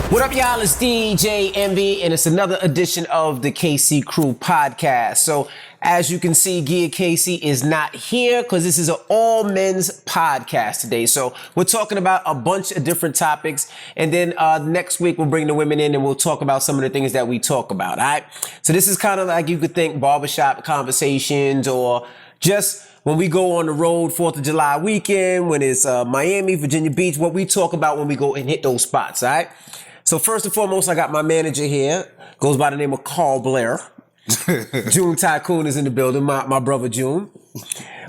What up, y'all? It's DJ Envy, and it's another edition of the KC Crew podcast. So, as you can see, Gia Casey is not here because this is an all men's podcast today. So, we're talking about a bunch of different topics, and then next week we'll bring the women in and we'll talk about some of the things that we talk about. All right. So, this is kind of like you could think barbershop conversations or just when we go on the road 4th of July weekend, when it's Miami, Virginia Beach, what we talk about when we go and hit those spots. All right. So first and foremost, I got my manager here, goes by the name of Carl Blair. June Tycoon is in the building, my brother June.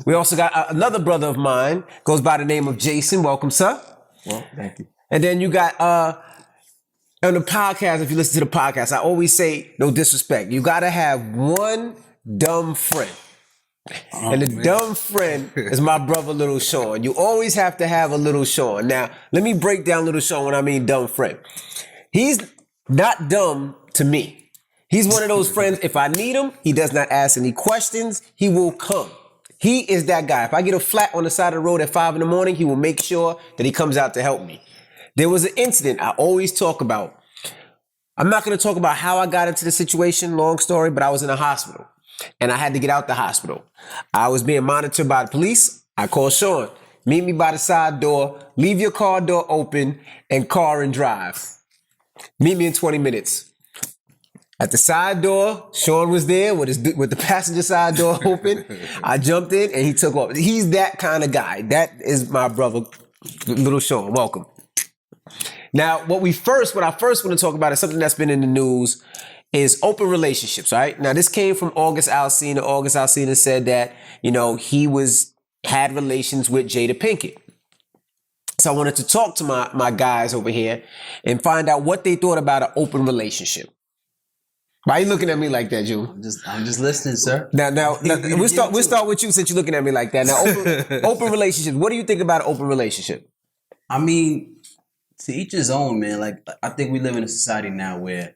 We also got another brother of mine, goes by the name of Jason. Welcome, sir. Well, thank you. And then you got, on the podcast, if you listen to the podcast, I always say, no disrespect, you got to have one dumb friend. And the dumb friend is my brother, Little Sean. You always have to have a Little Sean. Now, let me break down Little Sean when I mean dumb friend. He's not dumb to me. He's one of those friends, if I need him, he does not ask any questions. He will come. He is that guy. If I get a flat on the side of the road at 5 a.m, he will make sure that he comes out to help me. There was an incident I always talk about. I'm not going to talk about how I got into the situation, long story, but I was in a hospital. And I had to get out the hospital. I was being monitored by the police. I called Sean. Meet me by the side door. Leave your car door open and car and drive. Meet me in 20 minutes. At the side door, Sean was there with the passenger side door open. I jumped in and he took off. He's that kind of guy. That is my brother, Little Sean. Welcome. Now, what I first want to talk about is something that's been in the news. Is open relationships, right? Now, this came from August Alsina. August Alsina said that, he had relations with Jada Pinkett. So I wanted to talk to my guys over here and find out what they thought about an open relationship. Why are you looking at me like that, June? I'm just listening, sir. Now we'll start with you since you're looking at me like that. Now, open relationships. What do you think about an open relationship? I mean, to each his own, man. Like, I think we live in a society now where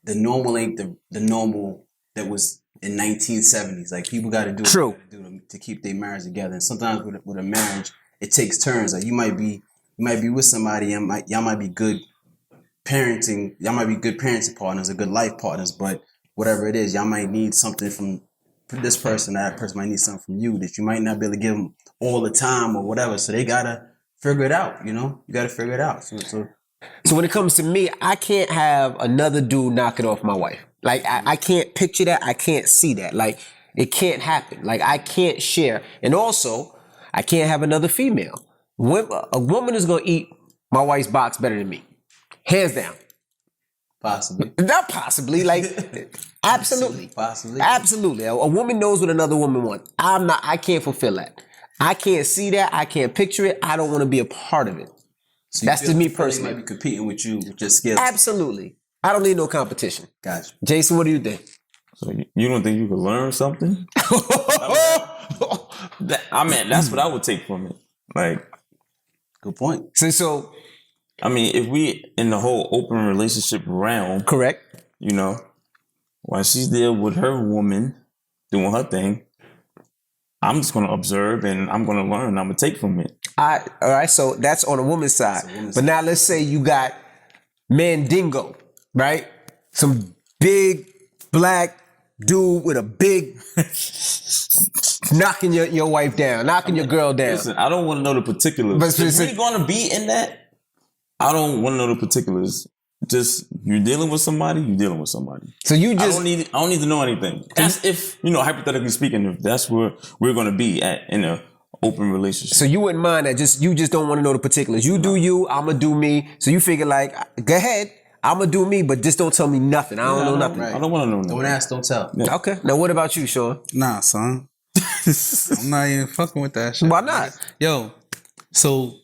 the normal ain't the normal that was in 1970s. Like, people got to do what they gotta do to keep their marriage together. And sometimes with a marriage, it takes turns. Like, you might be with somebody, y'all might be good parenting. Y'all might be good parenting partners or good life partners. But whatever it is, y'all might need something from this person. That person might need something from you that you might not be able to give them all the time or whatever. So they gotta figure it out. You got to figure it out. So when it comes to me, I can't have another dude knocking off my wife. Like, I can't picture that. I can't see that. Like, it can't happen. Like, I can't share. And also, I can't have another female. A woman is going to eat my wife's box better than me. Hands down. Possibly. Not possibly. Like, absolutely. Possibly. Absolutely. A woman knows what another woman wants. I can't fulfill that. I can't see that. I can't picture it. I don't want to be a part of it. So that's to me personally. They might be competing with you with your skills. Absolutely. I don't need no competition. Gotcha. Jason, what do you think? So you don't think you could learn something? That's what I would take from it. Like, good point. So I mean, if we in the whole open relationship realm, correct. While she's there with her woman doing her thing, I'm just going to observe and I'm going to learn. I'm going to take from it. All right, so that's on a woman's side. But now let's say you got Mandingo, right? Some big black dude with a big knocking your wife down, knocking your girl down. Listen, I don't want to know the particulars. But if we're going to be in that, I don't want to know the particulars. Just, you're dealing with somebody, you're dealing with somebody. So you just... I don't need to know anything. That's if, hypothetically speaking, if that's where we're going to be at in a open relationship. So you wouldn't mind that you just don't want to know the particulars. You do you, I'm going to do me. So you figure like, go ahead, I'm going to do me, but just don't tell me nothing. I don't know nothing. Right. I don't want to know nothing. Don't ask, don't tell. Yeah. Okay. Now what about you, Sean? Nah, son. I'm not even fucking with that shit. Why not? Yo, so...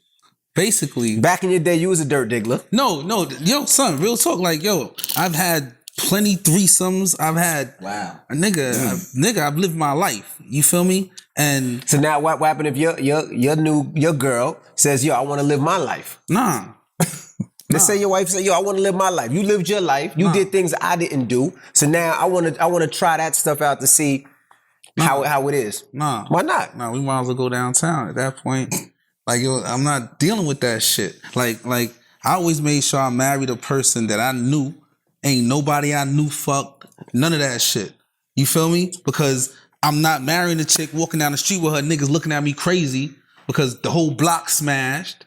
basically, back in your day, you was a dirt diggler. No, yo, son, real talk. Like, yo, I've had plenty threesomes. I've had a nigga. I've lived my life. You feel me? And so now, what happened if your girl says, "Yo, I want to live my life"? Nah. Let's say your wife said, "Yo, I want to live my life." You lived your life. You did things I didn't do. So now I want to try that stuff out to see how it is. Nah. Why not? Nah, we might as well go downtown at that point. Like, yo, I'm not dealing with that shit. Like I always made sure I married a person that I knew. Ain't nobody I knew fucked. None of that shit. You feel me? Because I'm not marrying a chick walking down the street with her niggas looking at me crazy because the whole block smashed.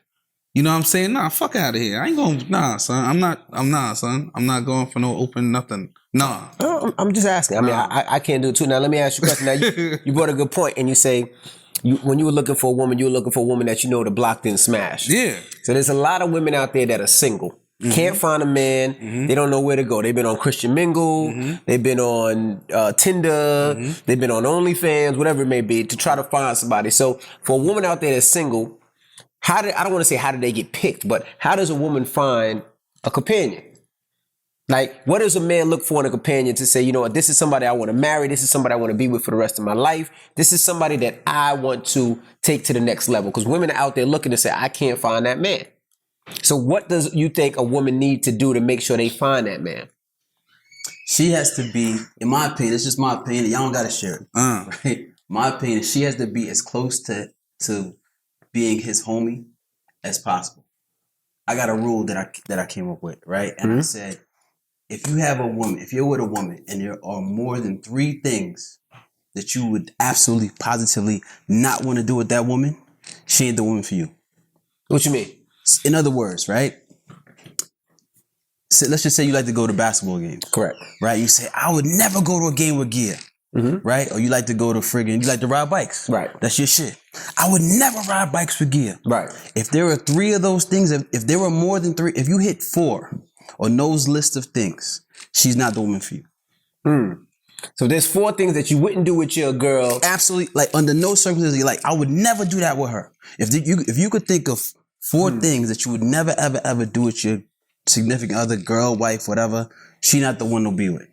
You know what I'm saying? Nah, fuck out of here. I ain't going, nah, son. I'm not going for no open nothing. Nah. No, I'm just asking. I mean, I can't do it too. Now, let me ask you a question. Now, you brought a good point, and you say, when you were looking for a woman, you were looking for a woman that you know the block didn't smash. Yeah. So there's a lot of women out there that are single. Can't find a man. They don't know where to go. They've been on Christian Mingle. They've been on Tinder. They've been on OnlyFans, whatever it may be, to try to find somebody. So for a woman out there that's single, I don't want to say how did they get picked, but how does a woman find a companion? Like, what does a man look for in a companion to say, you know what, this is somebody I want to marry. This is somebody I want to be with for the rest of my life. This is somebody that I want to take to the next level. Because women are out there looking to say, I can't find that man. So what does you think a woman need to do to make sure they find that man? She has to be, in my opinion, it's just my opinion. Y'all don't got to share it. Right? My opinion, she has to be as close to being his homie as possible. I got a rule that I came up with, right? And I said, if you're with a woman and there are more than 3 things that you would absolutely, positively not want to do with that woman, she ain't the woman for you. What you mean? In other words, right? So let's just say you like to go to basketball games. Correct. Right? You say, I would never go to a game with gear. Right? Or you like to go to you like to ride bikes. Right. That's your shit. I would never ride bikes with gear. Right. If there are 3 of those things, if there were more than 3, if you hit 4 on those list of things, she's not the woman for you. So there's 4 things that you wouldn't do with your girl. Absolutely. Like under no circumstances, like I would never do that with her. If you could think of 4 things that you would never, ever, ever do with your significant other, girl, wife, whatever, she not the one to be with.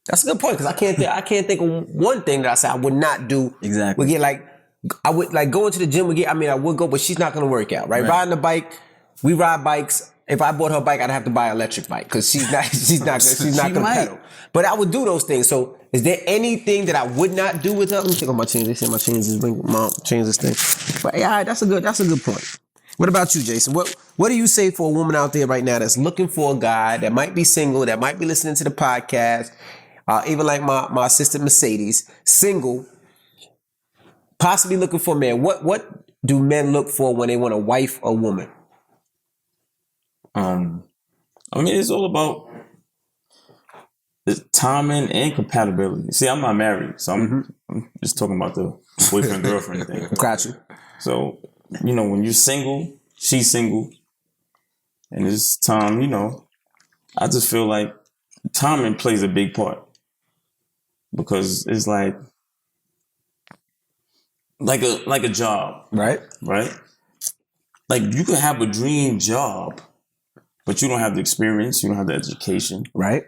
That's a good point, because I can't think of one thing that I said I would not do. Exactly. We get like, I would like going to the gym. I would go, but she's not going to work out, right? Riding the bike, we ride bikes. If I bought her a bike, I'd have to buy an electric bike because she's not going to pedal. But I would do those things. So is there anything that I would not do with her? Let me check on my chains. They say my chains is mom chains this thing. But yeah, that's a good point. What about you, Jason? What do you say for a woman out there right now that's looking for a guy that might be single, that might be listening to the podcast, even like my sister Mercedes, single, possibly looking for a man? What do men look for when they want a wife or woman? I mean, it's all about the timing and compatibility. See, I'm not married, so I'm just talking about the boyfriend girlfriend thing. Got you. So, when you're single, she's single, and it's time. I just feel like timing plays a big part because it's like a job, Right. right? Like you could have a dream job, but you don't have the experience, you don't have the education. Right.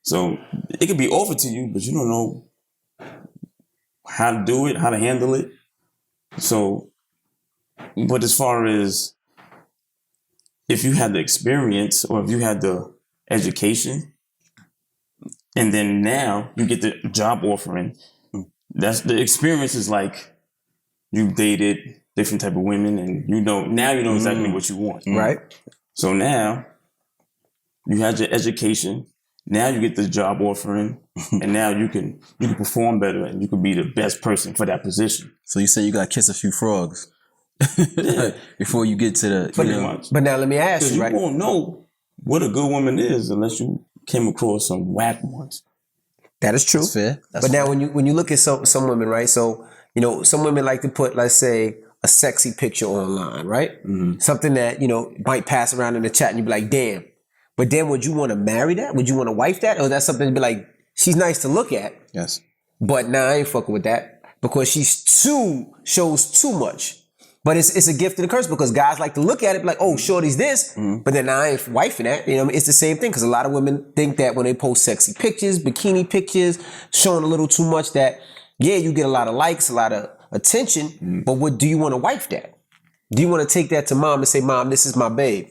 So it could be offered to you, but you don't know how to do it, how to handle it. So, but as far as if you had the experience or if you had the education, and then now you get the job offering, that's the experience is like you dated different type of women and now you know exactly what you want. Right. So now you had your education. Now you get the job offering, and now you can perform better, and you can be the best person for that position. So you say you got to kiss a few frogs before you get to the. Pretty much. But now let me ask you, right? You won't know what a good woman is unless you came across some whack ones. That is true. That's fair. But now when you look at some women, right? So some women like to put, let's say, a sexy picture online, right? Something that might pass around in the chat, and you be like, damn. But then would you want to marry that? Would you want to wife that? Or is that something to be like, she's nice to look at? Yes. But nah, I ain't fucking with that because shows too much. But it's a gift and a curse because guys like to look at it like, oh, shorty's this. But then I ain't wifing that. It's the same thing because a lot of women think that when they post sexy pictures, bikini pictures, showing a little too much that, yeah, you get a lot of likes, a lot of attention. But do you want to wife that? Do you want to take that to mom and say, Mom, this is my babe?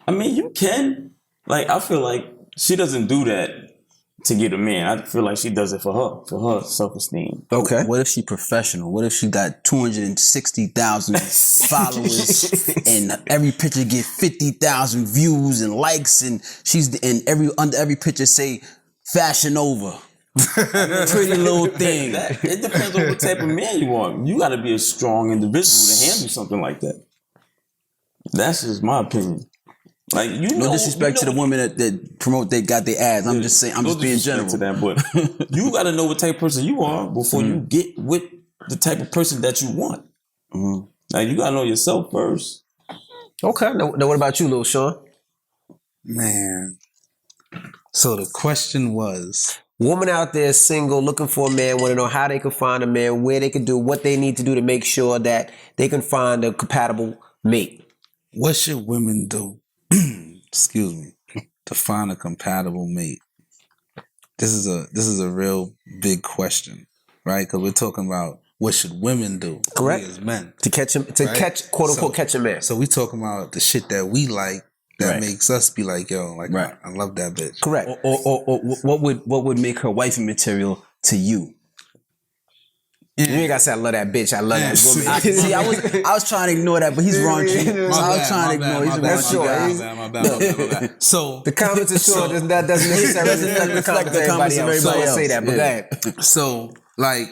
I mean, you can. Like, I feel like she doesn't do that to get a man. I feel like she does it for her self-esteem. Okay. What if she professional? What if she got 260,000 followers and every picture get 50,000 views and likes, and under every picture say "Fashion Over." Pretty little thing. It depends on what type of man you want. You got to be a strong individual to handle something like that. That's just my opinion. Like, No disrespect to the women that promote they got their ads. I'm just saying. I'm just being general. To that, but you got to know what type of person you are before you get with the type of person that you want. Like, you got to know yourself first. Okay. Now what about you, Lil Sean? Man. So the question was, Woman out there single, looking for a man, want to know how they can find a man, where they can do, what they need to do to make sure that they can find a compatible mate. what should women do? Excuse me, to find a compatible mate. This is a real big question, right? Because we're talking about what should women do, Correct. we as men, To catch him, to Right. catch, quote unquote, catch a man. So we talking about the shit that we like that makes us be like, yo, like Right. I love that bitch. Correct. Or what would make her wifey material to you? You ain't gotta say I love that bitch. I love that woman. See, I was trying to ignore that, but he's raunchy. So I was trying to ignore. He's raunchy. My bad. So The comments are short. That doesn't necessarily reflect the comments of everybody else. So I say that, but go ahead. So, like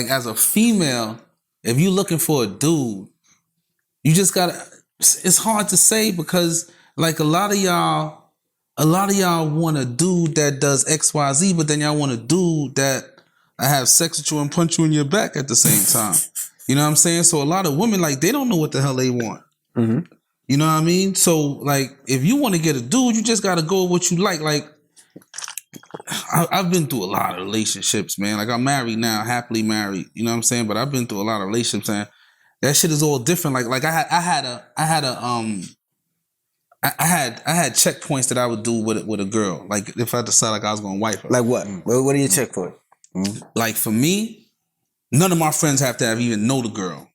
as a female, if you looking for a dude, you just gotta. It's hard to say because like a lot of y'all want a dude that does XYZ, but then y'all want a dude that I have sex with you and punch you in your back at the same time. You know what I'm saying? So a lot of women, like, they don't know what the hell they want. Mm-hmm. You know what I mean? So, like, if you want to get a dude, you just got to go with what you like. Like, I've been through a lot of relationships, man. Like, I'm married now, happily married. You know what I'm saying? But I've been through a lot of relationships, and that shit is all different. Like I had checkpoints that I would do with a girl. Like, if I decide like I was gonna wife her. Like what? What do you check for? Like, for me, none of my friends have to even know the girl,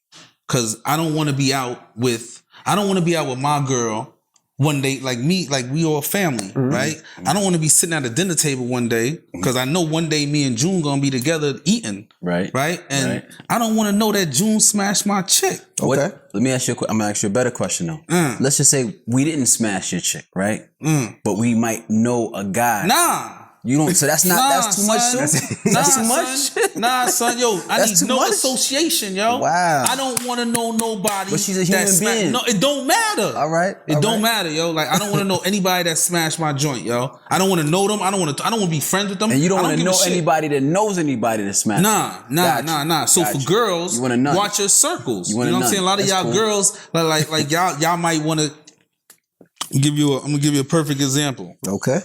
because I don't want to be out with my girl one day. Like we all family, right? I don't want to be sitting at a dinner table one day because I know one day me and June gonna be together eating, Right. And I don't want to know that June smashed my chick. Okay. Let me ask you. I'm gonna ask you a better question though. Let's just say we didn't smash your chick, right? But we might know a guy. Nah. You don't. So that's not. That's too much. Son. That's too Nah, much. son. Nah, son. Yo, I That's need too no much? association, yo. Wow. I don't want to know nobody. But she's a human being. No, it don't matter. All right. It don't matter, yo. Like, I don't want to know anybody that smashed my joint, yo. I don't want to know them. I don't want to be friends with them. And you don't I want to give a know shit. anybody that knows anybody that smashed. Nah. So Got for you. girls, You want a nun. watch your circles. You You, want a know what I'm nun. saying? A lot of That's y'all cool. girls, like y'all might want to I'm gonna give you a perfect example. Okay.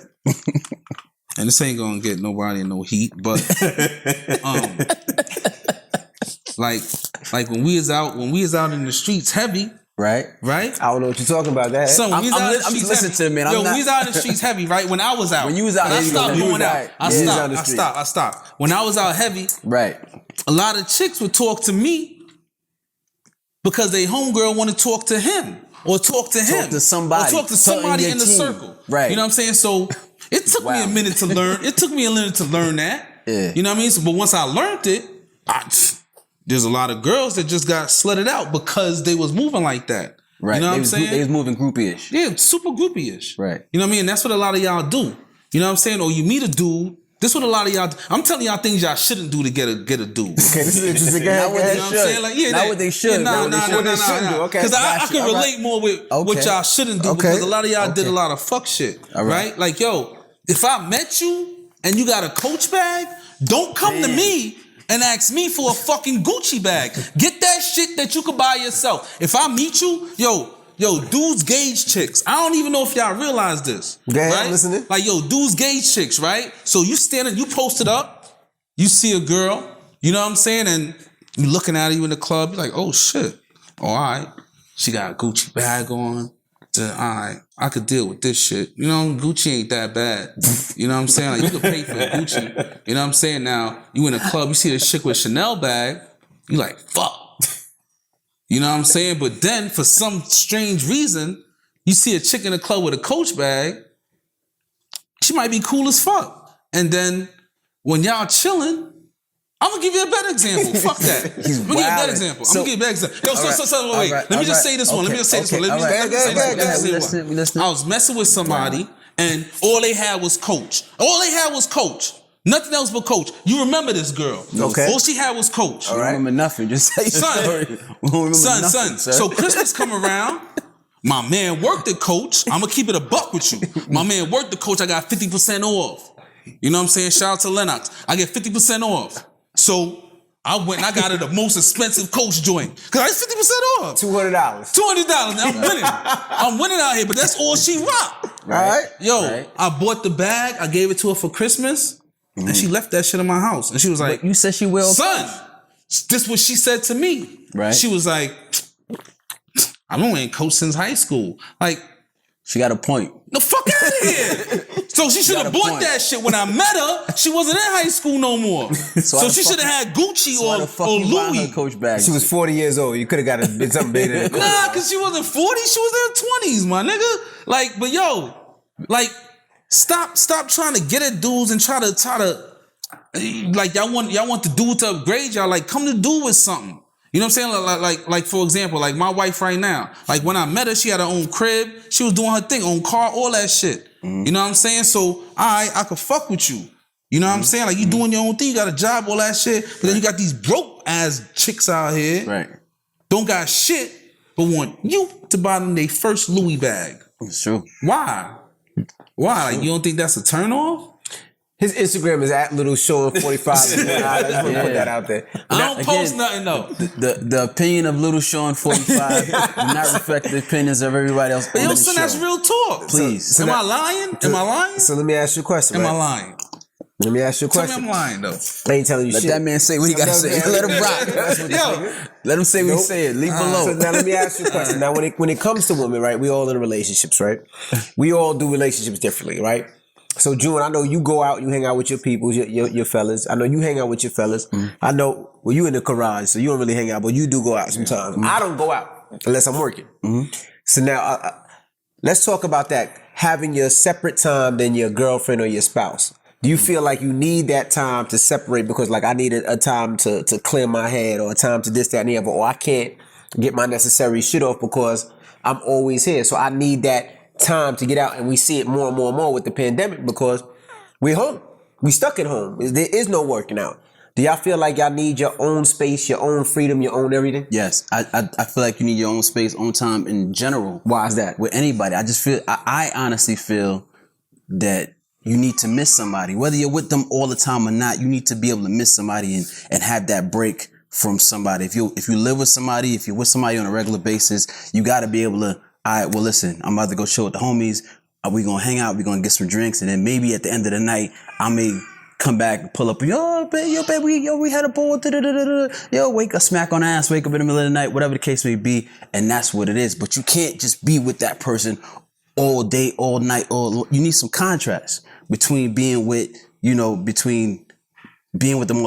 And this ain't gonna get nobody in no heat, but like when we is out in the streets heavy, Right. right? I don't know what you're talking about. That. So when we was out in the I'm streets just listening heavy, to it, man. we was out in the streets heavy, right? When I was out. When you was out, I there you go. stopped You going was out. right. I Yeah. stopped. When I was out heavy, Right. a lot of chicks would talk to me because they homegirl want to talk to him or talk to him. to somebody. Or talk to Something somebody in in your the team. circle. Right. You know what I'm saying? So it took me a minute to learn. It took me a minute to learn that. Yeah. You know what I mean? So, but once I learned it, there's a lot of girls that just got slutted out because they was moving like that. Right. You know what they I'm was, saying? They was moving groupie-ish. Yeah, super groupie-ish. Right. You know what I mean? That's what a lot of y'all do. You know what I'm saying? Or you meet a dude. This what a lot of y'all do. I'm telling y'all things y'all shouldn't do to get a dude. Okay, this is interesting. Go ahead, Not go what ahead. they You know what should. I'm saying? Like, yeah, Not what they should. Nah. What they shouldn't do. Okay. Because I Gotcha. can All right. relate more with what Okay. y'all shouldn't do Okay. because a lot of y'all did a Okay. lot of fuck shit. All right. Right? Like, yo, if I met you and you got a Coach bag, don't come to me and ask me for a fucking Gucci bag. Get that shit that you could buy yourself. If I meet you, yo, dudes gauge chicks. I don't even know if y'all realize this. Go ahead, right? I'm listening. Like, yo, dudes gauge chicks, right? So you standing, you posted up, you see a girl, you know what I'm saying? And you looking at her, you in the club, you're like, oh shit. All right. She got a Gucci bag on. All right, I could deal with this shit. You know, Gucci ain't that bad. You know what I'm saying? Like, you could pay for Gucci. You know what I'm saying? Now, you in a club, you see this chick with a Chanel bag, you like, fuck. You know what I'm saying? But then, for some strange reason, you see a chick in a club with a Coach bag, she might be cool as fuck. and then when y'all chilling, I'm gonna give you a better example. Fuck that. I'm gonna give you a better example. I'm gonna give you a better example. Yo, wait. Let me just say this one. Let me just say this one. Let me just say this one. I was messing with somebody, and all they had was Coach. Nothing else but Coach. You remember this girl? Okay. All she had was Coach. I don't remember nothing. Just say Son. So Christmas come around. My man worked at Coach. I'm gonna keep it a buck with you. My man worked at Coach. I got 50% off. You know what I'm saying? Shout out to Lennox. I get 50% off. So I went and I got her the most expensive Coach joint. Cause I got 50% off. $200. $200. Now I'm winning. I'm winning out here, but that's all she rocked. Right. Yo, I bought the bag. I gave it to her for Christmas. And she left that shit in my house. And she was like, you said she will. Son, this what she said to me. Right. She was like, I don't ain't coached since high school. Like, she got a point. the fuck out of here. So she should have bought that shit when I met her. She wasn't in high school no more. So she should have had Gucci or Louis. Coach bag. She was 40 years old. You could have got a something bigger than Nah, cause she wasn't 40. She was in her 20s, my nigga. Like, but yo, like, stop trying to get at dudes and try to like y'all want the dude to upgrade y'all. Like, come to dude with something. You know what I'm saying? Like for example, like my wife right now. Like when I met her, she had her own crib. She was doing her thing, own car, all that shit. You know what I'm saying? So I could fuck with you. You know what I'm saying? Like you doing your own thing, you got a job, all that shit. But then you got these broke ass chicks out here. Right. Don't got shit, but want you to buy them their first Louis bag. It's true. Why? Like you don't think that's a turn off? His Instagram is at Little Sean 45. I just want to put that out there. I don't post nothing though. The opinion of Little Sean 45 do not reflect the opinions of everybody else. But yo, son, that's real talk. Please. Am I lying? Am I lying? So let me ask you a question. Am right? I lying? Let me ask you a Tell me question. I'm lying though. I ain't telling you Let shit. that man say what he got to say. Let him rock. Yo, Let him say what he said. Leave below. So now let me ask you a question. Now when it comes to women, right? We all in relationships, right? We all do relationships differently, right? So June, I know you go out, you hang out with your people, your fellas. I know you hang out with your fellas. I know, well, you in the garage, so you don't really hang out, but you do go out sometimes. I don't go out unless I'm working. So now, let's talk about that. Having your separate time than your girlfriend or your spouse. Do you feel like you need that time to separate because like I need a time to clear my head or a time to this, that, and the other, or I can't get my necessary shit off because I'm always here. So I need that time to get out, and we see it more and more and more with the pandemic because we're home. We stuck at home. There is no working out. Do y'all feel like y'all need your own space, your own freedom, your own everything? Yes, I feel like you need your own space, own time in general. Why is that? With anybody, I just feel, I honestly feel that you need to miss somebody. Whether you're with them all the time or not, you need to be able to miss somebody and have that break from somebody. If you live with somebody, if you're with somebody on a regular basis, you got to be able to, all right, well, listen, I'm about to go chill with the homies. We gonna hang out. We gonna get some drinks, and then maybe at the end of the night, I may come back and pull up. Yo, babe, we had a ball. Yo, wake up, smack on ass, wake up in the middle of the night, whatever the case may be, and that's what it is. But you can't just be with that person all day, all night. You need some contrast between being with them all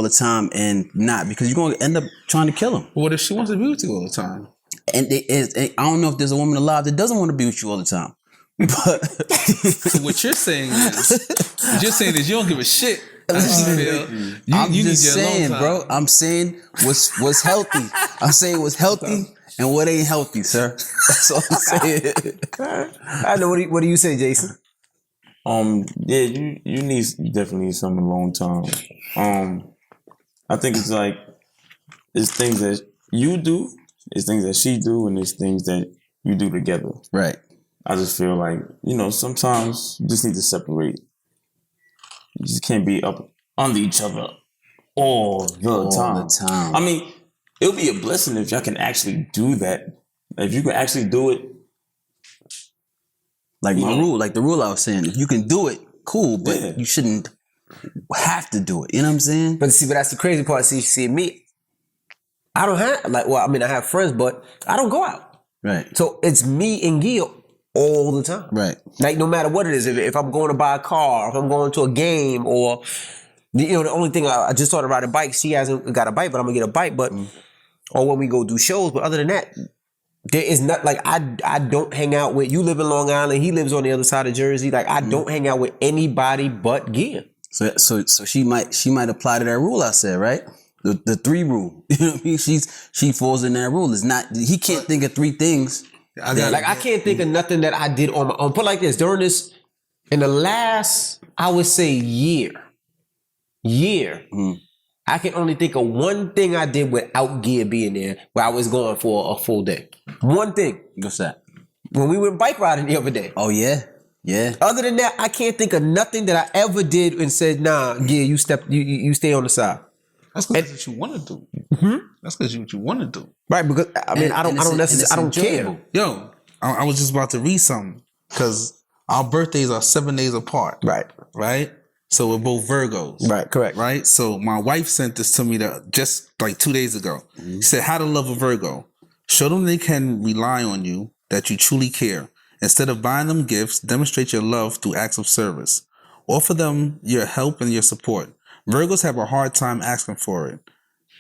the time and not, because you're gonna end up trying to kill them. what if she wants to be with you all the time? And I don't know if there's a woman alive that doesn't want to be with you all the time. But So what you're saying is you don't give a shit. How she feel. I'm You just need your alone saying, time. bro. I'm saying what's healthy. I'm saying what's healthy and what ain't healthy, sir. That's all I'm saying. I know. What do you say, Jason? Yeah, you definitely need some alone time. I think it's things that you do, it's things that she do, and it's things that you do together. Right. I just feel like, sometimes you just need to separate. You just can't be up under each other all the time. I mean, it'll be a blessing if y'all can actually do that. If you can actually do it. Like the rule I was saying, if you can do it, cool, but Yeah. you shouldn't have to do it. You know what I'm saying? But that's the crazy part. See, me, I don't have I have friends, but I don't go out. Right. So it's me and Gil all the time. Right. Like no matter what it is, if I'm going to buy a car, if I'm going to a game, or the only thing I just started riding bikes. She hasn't got a bike, but I'm gonna get a bike. But or when we go do shows. But other than that, there is not like I don't hang out with. You live in Long Island. He lives on the other side of Jersey. Like I don't hang out with anybody but Gil. So she might apply to that rule I said, right? The 3 rule. You know what I mean? She falls in that rule. It's not he can't think of 3 things. I can't think of nothing that I did on my own. Put it like this, in the last, I would say year, I can only think of one thing I did without gear being there, where I was going for a full day. One thing. What's that? When we went bike riding the other day. Oh yeah. Yeah. Other than that, I can't think of nothing that I ever did and said, nah, gear, you stay on the side. That's because that's what you want to do. Mm-hmm. That's because what you want to do. Right, because I mean, I don't care. Yo, I was just about to read something because our birthdays are 7 days apart. Right. So we're both Virgos. Right, correct. Right. So my wife sent this to me just like 2 days ago. Mm-hmm. She said, how to love a Virgo. Show them they can rely on you, that you truly care. Instead of buying them gifts, demonstrate your love through acts of service. Offer them your help and your support. Virgos have a hard time asking for it.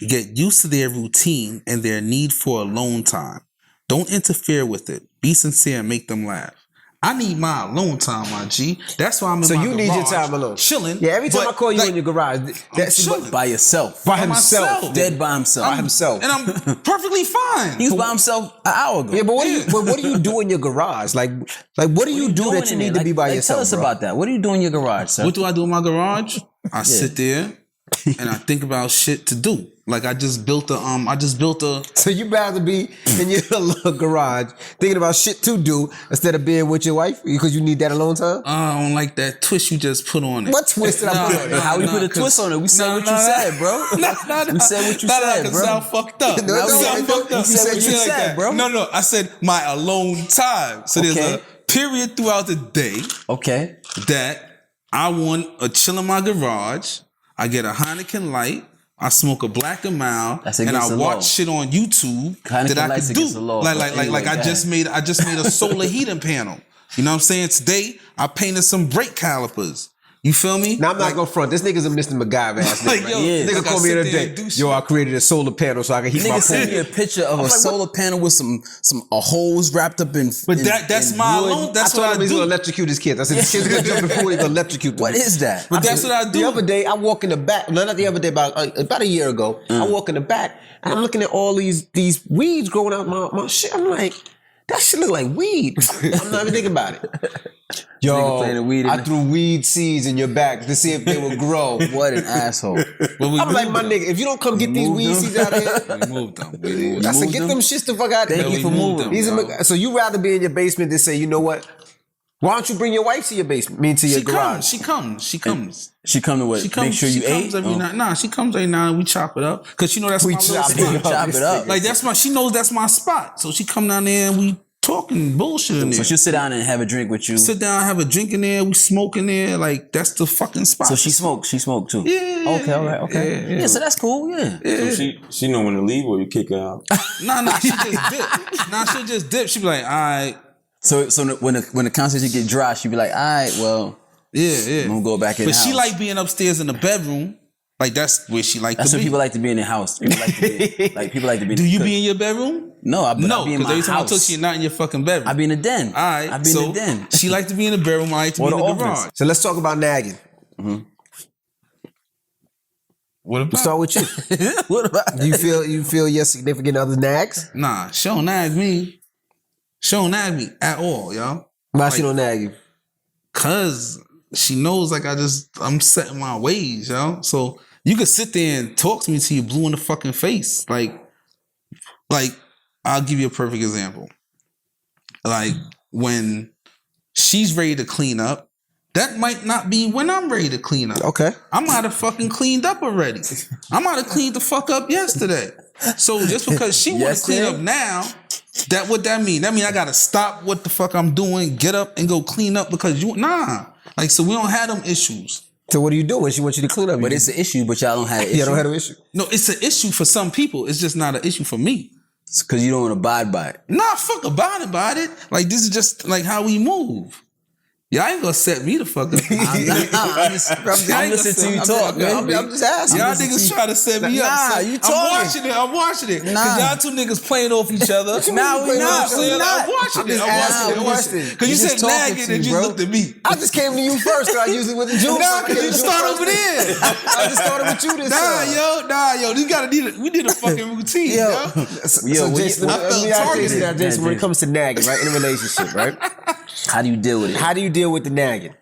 Get used to their routine and their need for alone time. Don't interfere with it. Be sincere and make them laugh. I need my alone time, my G. That's why I'm in my garage. So you need your time alone. Chilling. Yeah, every time I call you in your garage, that's chilling. By yourself. By himself. Dead by himself. By himself. And I'm perfectly fine. He was by himself an hour ago. Yeah, but what do you do in your garage? Like what do you do that you need to be by yourself? Tell us about that. What do you do in your garage, sir? What do I do in my garage? I sit there and I think about shit to do. Like I just built a. So you rather be in your little garage thinking about shit to do instead of being with your wife because you need that alone time? I don't like that twist you just put on it. What twist did I put on it? How we put a twist on it? We said what you said, bro. We said what you said, bro. Sound fucked up. You said what you said, bro. No. I said my alone time. So there's a period throughout the day. Okay. That I want a chill in my garage. I get a Heineken light. I smoke a Black and Mild, and I watch shit on YouTube that I can do. Like I just made a solar heating panel. You know what I'm saying? Today I painted some brake calipers. You feel me? Now I'm not gonna front. This nigga's a Mr. MacGyver ass nigga. Like, yo, nigga called me the other day. Yo, I created a solar panel so I can heat my pool. Nigga sent me a picture of a solar panel with some hose wrapped up in. But that's my alone. That's what I do. He's gonna electrocute his kids. I said, his kids gonna jump in the pool. He's gonna electrocute them. What is that? But that's what I do. The other day, I walk in the back. No, not the other day. About a year ago, I walk in the back and I'm looking at all these weeds growing out my shit. I'm like, that shit look like weed. I'm not even thinking about it. Yo, I threw weed seeds in your back to see if they would grow. What an asshole. I'm like, my nigga, if you don't come get these weed seeds out of here. We moved them. I said, get them shits the fuck out of here. Thank you for moving. So you rather be in your basement than say, you know what? Why don't you bring your wife to your basement, to your garage? She comes. She come to what? She comes, make sure you ate? She comes every now and we chop it up. Cause you know that's my chop it up. Like she knows that's my spot. So she come down there and we talking bullshit in there. So she'll sit down and have a drink with you. Sit down, have a drink in there, we smoke in there. Like that's the fucking spot. So she smoked too. Yeah. Okay, all right, okay. Yeah, so that's cool, yeah. So she know when to leave or you kick her out? Nah, she just dip. She'll just dip. She be like, all right. So when the conversation get dry, she be like, all right, well, yeah. I'm gonna go back in the house. But she like being upstairs in the bedroom. Like that's where she like to be. That's what people like to be in their house. People like to be. Do you be in your bedroom? No, because every time I talk to you, you're not in your fucking bedroom. I be in the den. All right, I be in the den. She like to be in the bedroom. I like to be in the garage. So let's talk about nagging. Mm-hmm. What about? We'll start with you. What about? Do you feel your significant other nags? Nah, she don't nag me. She don't nag me at all, yo. Why she don't nag you? Cause she knows I'm setting my ways, yo. So you could sit there and talk to me till you blue in the fucking face. Like I'll give you a perfect example. Like when she's ready to clean up, that might not be when I'm ready to clean up. Okay. I might have fucking cleaned up already. I might have cleaned the fuck up yesterday. So just because she wants to clean up now, what that mean? That mean I gotta stop what the fuck I'm doing, get up and go clean up because Like, so we don't have them issues. So what do you do when she wants you to clean up? But it's an issue, but y'all don't have an issue. Yeah, don't have an issue. No, it's an issue for some people. It's just not an issue for me. It's because you don't want to abide by it. Nah, fuck about it. Like, this is just like how we move. Y'all ain't gonna set me the fuck up. I'm listening to you talk, man. I'm just asking. Y'all niggas try to set me up. Nah, son. you talking. I'm watching it. Cause Nah. y'all two niggas playing off each other. Nah, we not. I'm We not. watching it. I'm asking watching a it. question. Cause you You said just talking nagging to and me, you bro. looked at me. I just came to you first, cause I usually with the Jews. Nah, cause you start over there. I just started with you this time. Nah, yo. We need a fucking routine, yo. So when Jason, you- I let felt me ask you targeted. this now, Jason. When it Jason. comes to nagging, right, in a relationship, right? How do you deal with it? How do you deal with the nagging?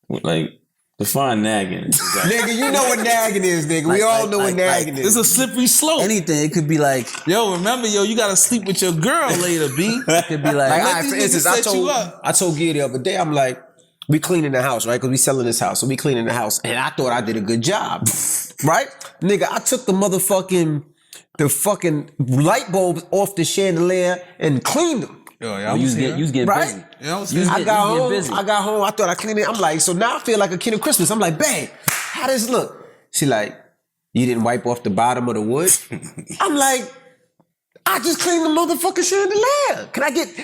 Like, define nagging. Exactly. Nigga, you know what nagging is, nigga. We all know what nagging It's is. a slippery slope. Anything. It could be like. Yo, remember, you gotta sleep with your girl later, B. It could be like. Like, Let all right, these for niggas instance, set you up. I told Gia the other day, I'm like, we cleaning the house, right? Because we selling this house. So we cleaning the house. And I thought I did a good job. Right? Nigga, I took the fucking light bulbs off the chandelier and cleaned them. Yo, you was getting Right? busy. Yeah, I was You was I getting- got you was home. getting busy. I got home. I thought I cleaned it. I'm like, so now I feel like a kid at Christmas. I'm like, babe, how does it look? She like, you didn't wipe off the bottom of the wood? I'm like, I just cleaned the motherfucking chandelier.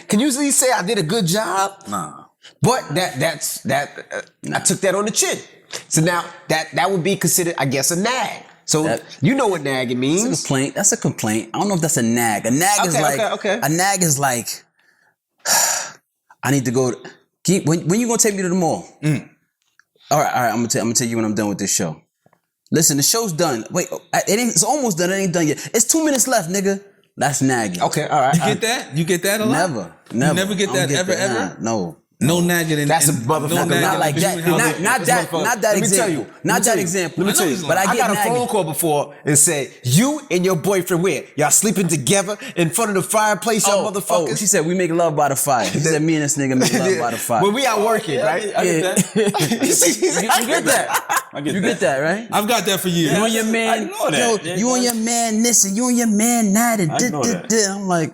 Can you at least say I did a good job? Nah. But I took that on the chin. So now that would be considered, I guess, a nag. So you know what nagging means. That's a complaint. That's a complaint. I don't know if that's a nag. A nag is like. okay. A nag is like. I need to go. When you gonna take me to the mall? All right. I'm gonna tell you when I'm done with this show. Listen, the show's done. Wait, it's almost done. It ain't done yet. It's 2 minutes left, nigga. That's nagging. Okay, all right. You get that? You get that a lot? Never. You never get I don't that ever? Nah, no. No nagging in That's a in- motherfucker. no Not nagging Not in like between that. houses. Not that Let me tell example. you. Not Let me that tell you. example. Let me tell you. But I got get a phone nagging. call before and said, you and your boyfriend where? Y'all sleeping together in front of the fireplace, y'all motherfuckers? She said we make love by the fire. She said me and this nigga make love by the fire. When we out working, right? I get that. You get that? I get You that. get that, right? I've got that for years. You and your I man, know that. yo, Yeah, you and your man this and you and your man that and I know that. I'm like,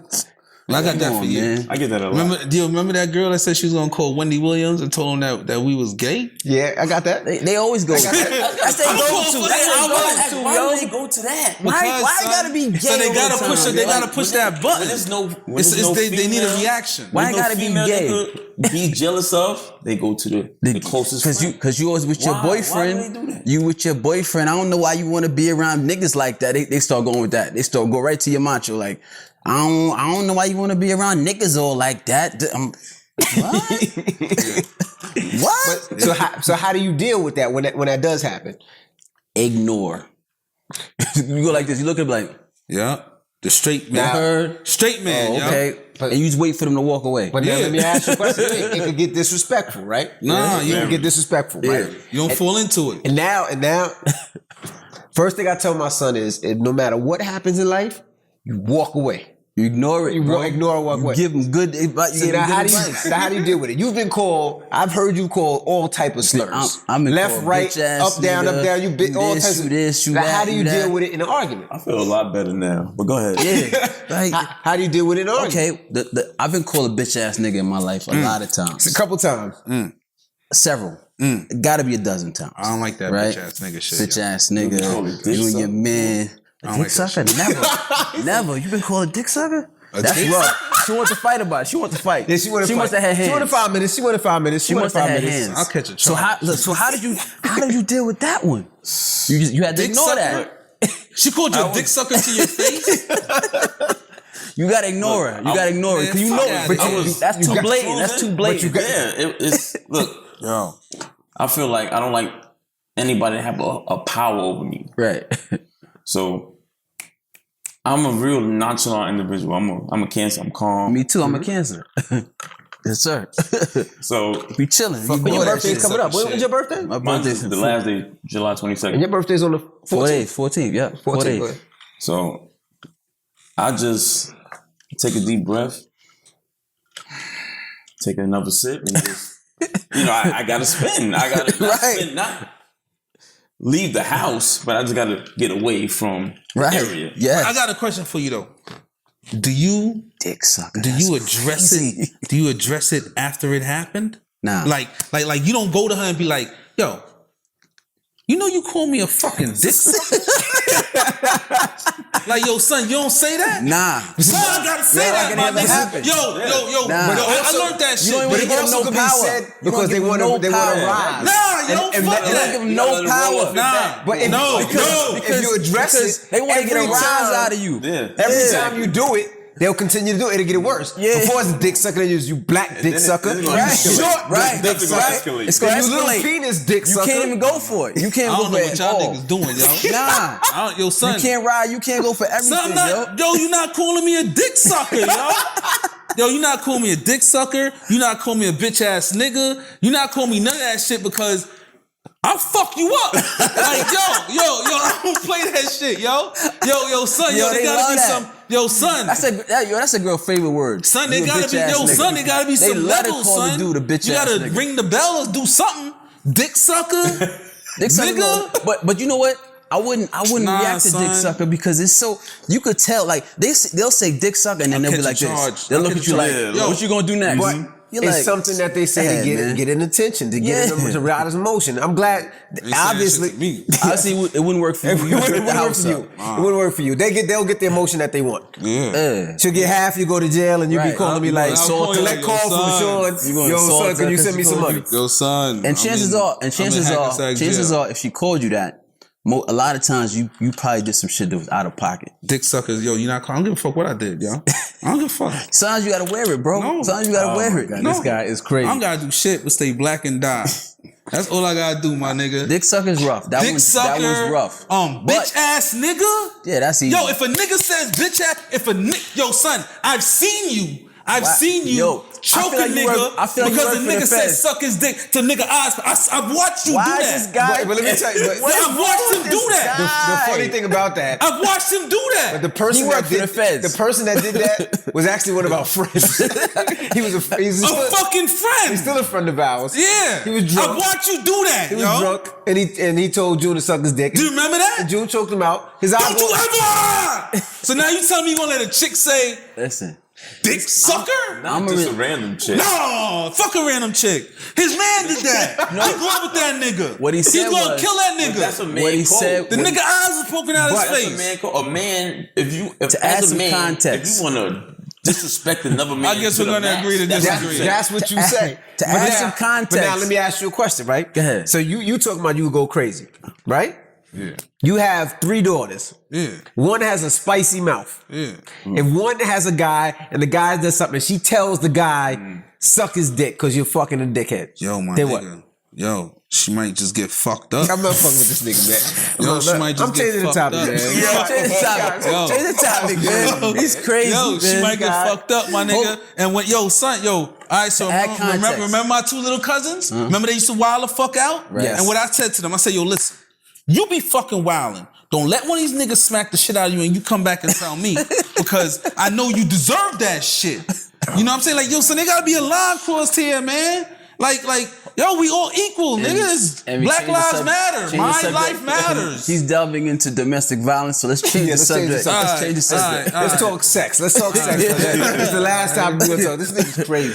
I got that come for on, years. man. I get that a lot. Remember, do you remember that girl that said she was gonna call Wendy Williams and told him that we was gay? Yeah, I got that. They always go. That's their go-to. That's their go-to, Why yo. do they go to that? Why Because, it gotta be gay? So they all gotta the push time, it. They yo? gotta push that button. They need a reaction. Why There's gotta be female gay? they could be jealous of. They go to the closest friend. Cause you was with your Why? Why boyfriend. do they do that? You with your boyfriend. I don't know why you want to be around niggas like that. They start going with that. They start go right to your macho. Like I don't know why you want to be around niggas all like that. What? What? So how do you deal with that when that does happen? Ignore. You go like this. You look at them like, Yeah, the straight man. heard. Straight man. oh, yo. okay, and you just wait for them to walk away. But now Yeah. let me ask you a question. It could get disrespectful, right? Nah, it you- can get disrespectful, right? You don't fall into it. And now, first thing I tell my son is, no matter what happens in life, you walk away. You ignore it. You bro. ignore it, walk You away. give them good advice. See, now how do you deal with it? You've been called. I've heard you called all type of slurs. I'm been left, called right, bitch ass up, down, nigga, You been you all this, types you of this, you Now, that, how do you you deal that. with it in an argument? I feel a lot better now. But go ahead. Yeah, like, How do you deal with it in an argument? okay. I've been called a bitch ass nigga in my life a lot of times. A couple times. Several. It gotta be a dozen times. I don't like that Right? bitch ass nigga shit. Bitch ass nigga. call it dick You and your sucker? man. A don't dick like that sucker? Never. Never. You been called a dick sucker? That's dick rough. She wants to fight about it. She wants to fight. Yeah, she wanted She must have had hands. She wanted 5 minutes. She wanted 5 minutes. She must have had minutes. hands. I'll catch a So charge. how did you deal with that one? You had to Dick ignore sucker? that. She called you a dick sucker to your face. You gotta ignore her. You gotta ignore her. Cause you Man, know fuck but outta you- here. that's too got blatant. That's too blatant. Yeah, it's look. Yo, I feel like I don't like anybody to have a power over me. Right. So I'm a real nonchalant individual. I'm a Cancer. I'm calm. Me too. I'm a Cancer. Yes, sir. So We chilling. But your birthday's shit. coming up. When Shit. was your birthday? My mine's birthday's the last day, July 22nd. And your birthday's on the 14th. 4 days. 14. Yeah. 4 14th. days. So I just take a deep breath, take another sip, and just I gotta spin. I gotta not Right. spin, not leave the house, but I just gotta get away from the Right. area. Yeah. I got a question for you though. Do you dick sucker. address crazy. it? Do you address it after it happened? Nah. Like you don't go to her and be like, yo, you know you call me a fucking dick sucker? Like, yo, son, you don't say that? Nah. Son, I gotta say Yeah, that, like it my never nigga. happened. Yo, Nah. I learned that shit. You don't But even it give them also no could be power. said because they want to no power. rise. Nah, yo, And fuck that- You don't that. give them You no gotta let it roll power. off your back. But if, No, if you address it, they want to get a every rise time- out of you. Yeah. Every Yeah. time you do it, they'll continue to do it. It'll get worse. Yeah. Before it's dick sucker, they use you black dick then sucker. it's gonna You escalate. short Right. dick Definitely gonna sucker. escalate. It's Then gonna you little escalate. penis dick You sucker. can't even go for it. You can't I go don't for know it what at y'all all. niggas doing, yo. Nah. Yo, son. You can't ride. You can't go for Son, everything, you not calling me a dick sucker, yo. Yo, you not calling me a dick sucker. You not calling me a bitch ass nigga. You not calling me none of that shit because I'll fuck you up. Like, yo, I don't play that shit, yo. Yo, son, Yo, they they gotta love be that. some, yo, son. That's a girl favorite word. Son, they You a gotta be, bitch-ass yo, nigga. son, they gotta be They some let her levels, call son. the dude a bitch You ass gotta nigga. ring the bell or do something. Dick sucker. Dick sucker, Nigga. but you know what? I wouldn't Nah, react to dick son. sucker because it's so you could tell like they'll say dick sucker and then they'll be catch like a this. charge. They'll I'll look catch at you a like, charge. yo, what you gonna do next? But You're it's like, something that they say "Hey, to man." get an attention, to get him to ride his emotion. I'm glad, obviously. Me. Obviously, it wouldn't work for you. It You wouldn't rip the work house for you. up. It wouldn't work for you. They'll get the emotion that they want. Yeah. She'll get half, you go to jail, and you be Right. calling me like, I'll call you collect like, call yo, from son. Sean. You gonna Yo, assault son, can her you 'cause send me she some called money? you? Yo, son. And chances are, if she called you that, a lot of times you probably did some shit that was out of pocket. Dick suckers, yo, you not calling. I don't give a fuck what I did, yo. I don't give a fuck. Sometimes you gotta wear it, bro. No. Sometimes you gotta wear it. God, this guy is crazy. I don't gotta do shit but stay black and die. That's all I gotta do, my nigga. Dick sucker's rough. That Dick sucker, was rough. bitch But- ass nigga. Yeah, that's easy. Yo, if a nigga says bitch ass, yo, son, I've seen you. I've Wow. seen you Yo, choke I feel a like you nigga work- I feel like you because work the for the nigga said feds. suck his dick to nigga eyes. I've watched you Why do is that. this guy? But let me tell you, I've watched him do that. the funny thing about that, I've watched him do that. the person He worked that for the feds. the person that did that was actually one of our friends. he's A fucking friend. still a friend of ours. Yeah. He was drunk. I've watched you do that, He was yo. drunk, and he told June to suck his dick. Do you remember that? And June choked him out. His eyes Don't you were- ever! So now you tell me you gonna let a chick say Listen, dick sucker? Not just a random chick. No, fuck a random chick. His man did that. He's going with that nigga. What he said He's gonna was- kill that But that's a nigga. man What he code. said- The nigga eyes was poking out his That's a face. man code. A man, if To add as a some man, context. if you want to disrespect another man, I guess to we're the gonna max, agree to that's disagree. what I'm That's what you say. to But add now- some context. But now let me ask you a question, right? Go ahead. So you talking about you go crazy, right? Yeah. You have 3 daughters. Yeah. One has a spicy mouth. Yeah. If one has a guy and the guy does something, she tells the guy, suck his dick because you're fucking a dickhead. Yo, my Then nigga. what? Yo, she might just get fucked up. I'm not fucking with this nigga, man. Yo, she might just I'm get changing the fucked topic, up. man. Change the topic. Yo. Change the topic, man. He's crazy. Yo, she man. might get God. fucked up, my nigga. And when, yo, son, yo, all right, so add remember context. my 2 little cousins? Remember they used to wild the fuck out? Right. Yes. And what I said to them, I said, yo, listen, you be fucking wilding. Don't let one of these niggas smack the shit out of you and you come back and tell me because I know you deserve that shit. You know what I'm saying? Like, yo, son, they gotta be a line crossed here, man. Like, yo, we all equal, niggas. And we Black change the lives sub- matter. change the My subject. life matters. He's delving into domestic violence, so let's change Yeah, the let's change the subject. subject. Let's change the subject. All Let's right. talk sex. Let's talk sex. It's the last time we're gonna talk. This nigga's crazy.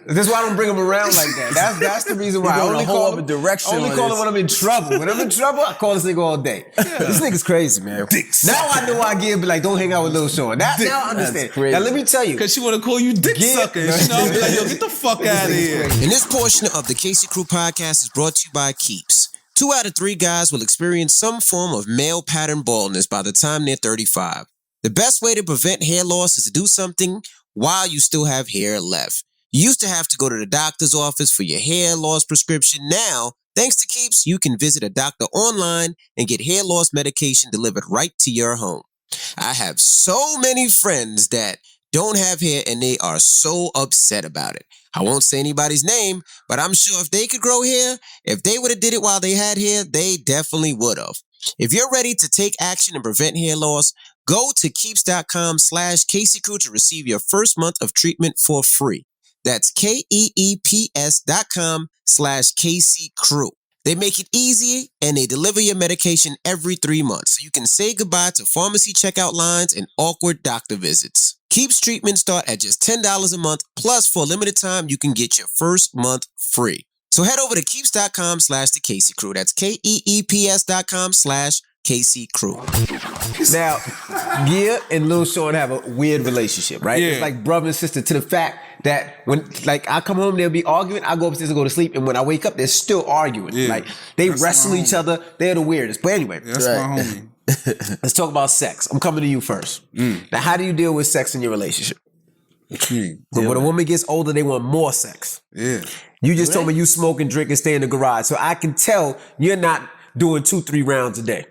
That's why I don't bring him around like that. That's the reason why. You're I going only a whole call other him, direction only on call this. him when I'm in trouble. When I'm in trouble, I call this nigga all day. This nigga's crazy, man. Now I know why I give, be like, don't hang out with Lil Sean. Now I understand. That's crazy. Now let me tell you. Cause she wanna call you dick Get- sucker. You know, be like, yo, get the fuck out of here. And this portion of the Casey Crew podcast is brought to you by Keeps. 2 out of 3 guys will experience some form of male pattern baldness by the time they're 35. The best way to prevent hair loss is to do something while you still have hair left. You used to have to go to the doctor's office for your hair loss prescription. Now, thanks to Keeps, you can visit a doctor online and get hair loss medication delivered right to your home. I have so many friends that don't have hair and they are so upset about it. I won't say anybody's name, but I'm sure if they could grow hair, if they would have did it while they had hair, they definitely would have. If you're ready to take action and prevent hair loss, go to keeps.com/CaseyCrew to receive your first month of treatment for free. That's KEEPS.com/CaseyCrew. They make it easy and they deliver your medication every 3 months so you can say goodbye to pharmacy checkout lines and awkward doctor visits. Keeps treatments start at just $10 a month, plus for a limited time, you can get your first month free. So head over to keeps.com/the Casey Crew. That's KEEPS.com/the KC Crew. Now, Gia and Lil Sean have a weird relationship, right? Yeah. It's like brother and sister to the fact that when, like, I come home, they'll be arguing, I go upstairs and go to sleep, and when I wake up, they're still arguing. Yeah. Like, they That's wrestle my each homie. other. They're the weirdest. But anyway, That's my homie. let's talk about sex. I'm coming to you first. Now, how do you deal with sex in your relationship? When a woman gets older, they want more sex. Yeah. You just told me you smoke and drink and stay in the garage. So I can tell you're not doing 2-3 rounds a day.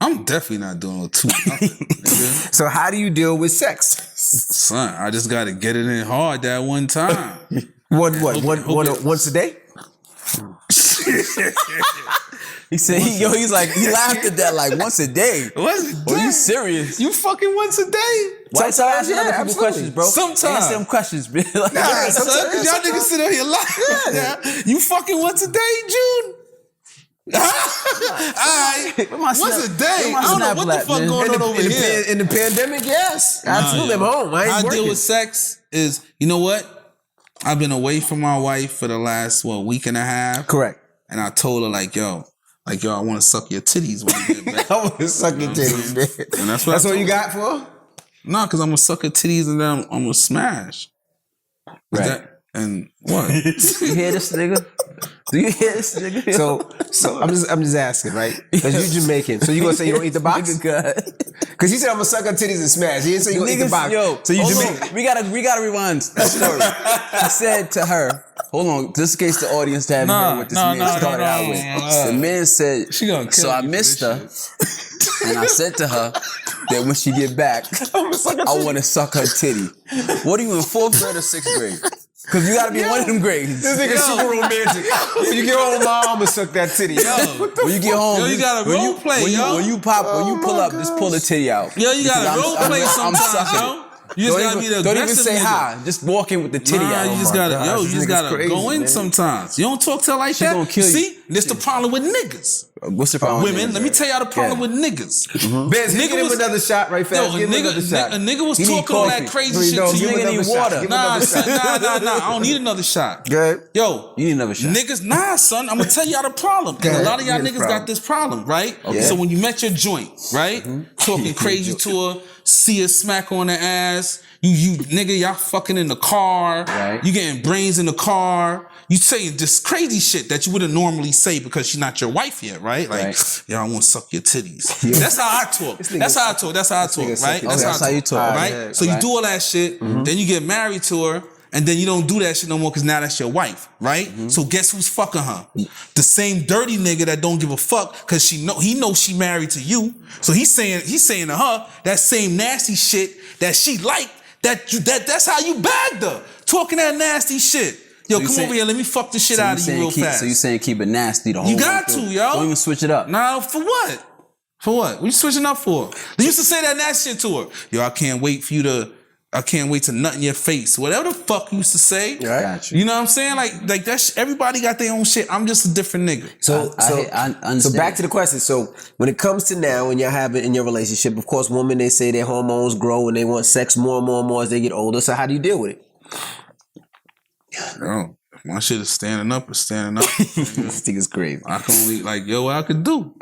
I'm definitely not doing no 2 nothing, nigga. So how do you deal with sex? Son, I just gotta get it in hard that one time. Once a day? He said, he laughed at that like once a day. What's Are you serious? You fucking once a day? Why you start asking Yeah, other people absolutely. questions, bro? Sometimes. Answer them questions, man. Like, Nah, son, cause y'all niggas sit out here lying. Yeah. You fucking once a day, June? Alright. Once a day? I don't know what the fuck going on over here. In the pandemic, yes. Absolutely. I'm home. I How ain't I deal working. with sex is, you know what? I've been away from my wife for the last, week and a half. Correct. And I told her, yo, I want to suck your titties when you get back. I want to suck your titties, man. And that's what I That's what told you her. got for? No, because I'm going to suck her titties and then I'm going to smash. Right. And what? you hear this nigga? Do you hear this nigga? So I'm just asking, right? Because you Jamaican, so you gonna say you don't eat the box? Because he said I'm gonna suck her titties and smash. He didn't say you gonna eat the box. Yo, so you hold Jamaican? on. We gotta rewind the story. He said to her, hold on, just in case the audience haven't heard what this man started out with. The man said, She gonna kill so I me for missed this her, and I said to her that when she get back, I want to suck her titty. What are you in 4th grade or 6th grade? Because you gotta be in one of them grades. This nigga super romantic. When you get home, Mom, I'm gonna suck that titty. When you get home, Yo, you gotta role play, yo. When you pull up, just pull the titty out. Yo, you gotta Because role I'm play sometimes, sucking yo. You just gotta be the Don't even aggressive say nigga. hi. Just walk in with the titty out. Nah, you just my gotta, gosh, you this just nigga's gotta crazy, go in man. sometimes. You don't talk to her like that. gonna kill you. See, this the problem with niggas. What's the problem? Women, let me tell y'all the problem with niggas. Bez, Nigga give him was- another shot right Yo, fast. a Give him another shot. nigga was He need talking all that coffee. crazy shit to Give you. him Nigga another need shot. water. Give him Nah, another son, shot. nah. I don't need another shot. Good. Yo, You need another shot. niggas, nah, son. I'm gonna tell y'all the problem. And a lot of y'all niggas got this problem, right? So when you met your joint, right, talking crazy to her, see her smack on the ass, you nigga, y'all fucking in the car, Right. you getting brains in the car. You saying this crazy shit that you wouldn't normally say because she's not your wife yet, right? Like, Right. yo, I want to suck your titties. That's how I talk. That's how I talk. That's how I talk, nigga right? suck your titties. That's how you talk. right? Yeah, So you right. do all that shit, then you get married to her, and then you don't do that shit no more because now that's your wife, right? So guess who's fucking her? The same dirty nigga that don't give a fuck because he knows she married to you. So he's saying to her that same nasty shit that she like. That's how you bagged her, talking that nasty shit. Yo, you come saying- over here. Let me fuck the shit So out of you real fast. So you saying keep it nasty the whole You got way to, through. yo. Don't even switch it up. Nah, for what? For what? What you switching up for? They used to say that nasty shit to her. Yo, I can't wait to nut in your face. Whatever the fuck you used to say. Got you. You know what I'm saying? Like that's everybody got their own shit. I'm just a different nigga. I understand. So back to the question. So when it comes to now, when you're having in your relationship, of course, women, they say their hormones grow and they want sex more and more and more as they get older. So how do you deal with it? Yo, if my shit is standing up, it's standing up. This thing is crazy. I can only what I could do.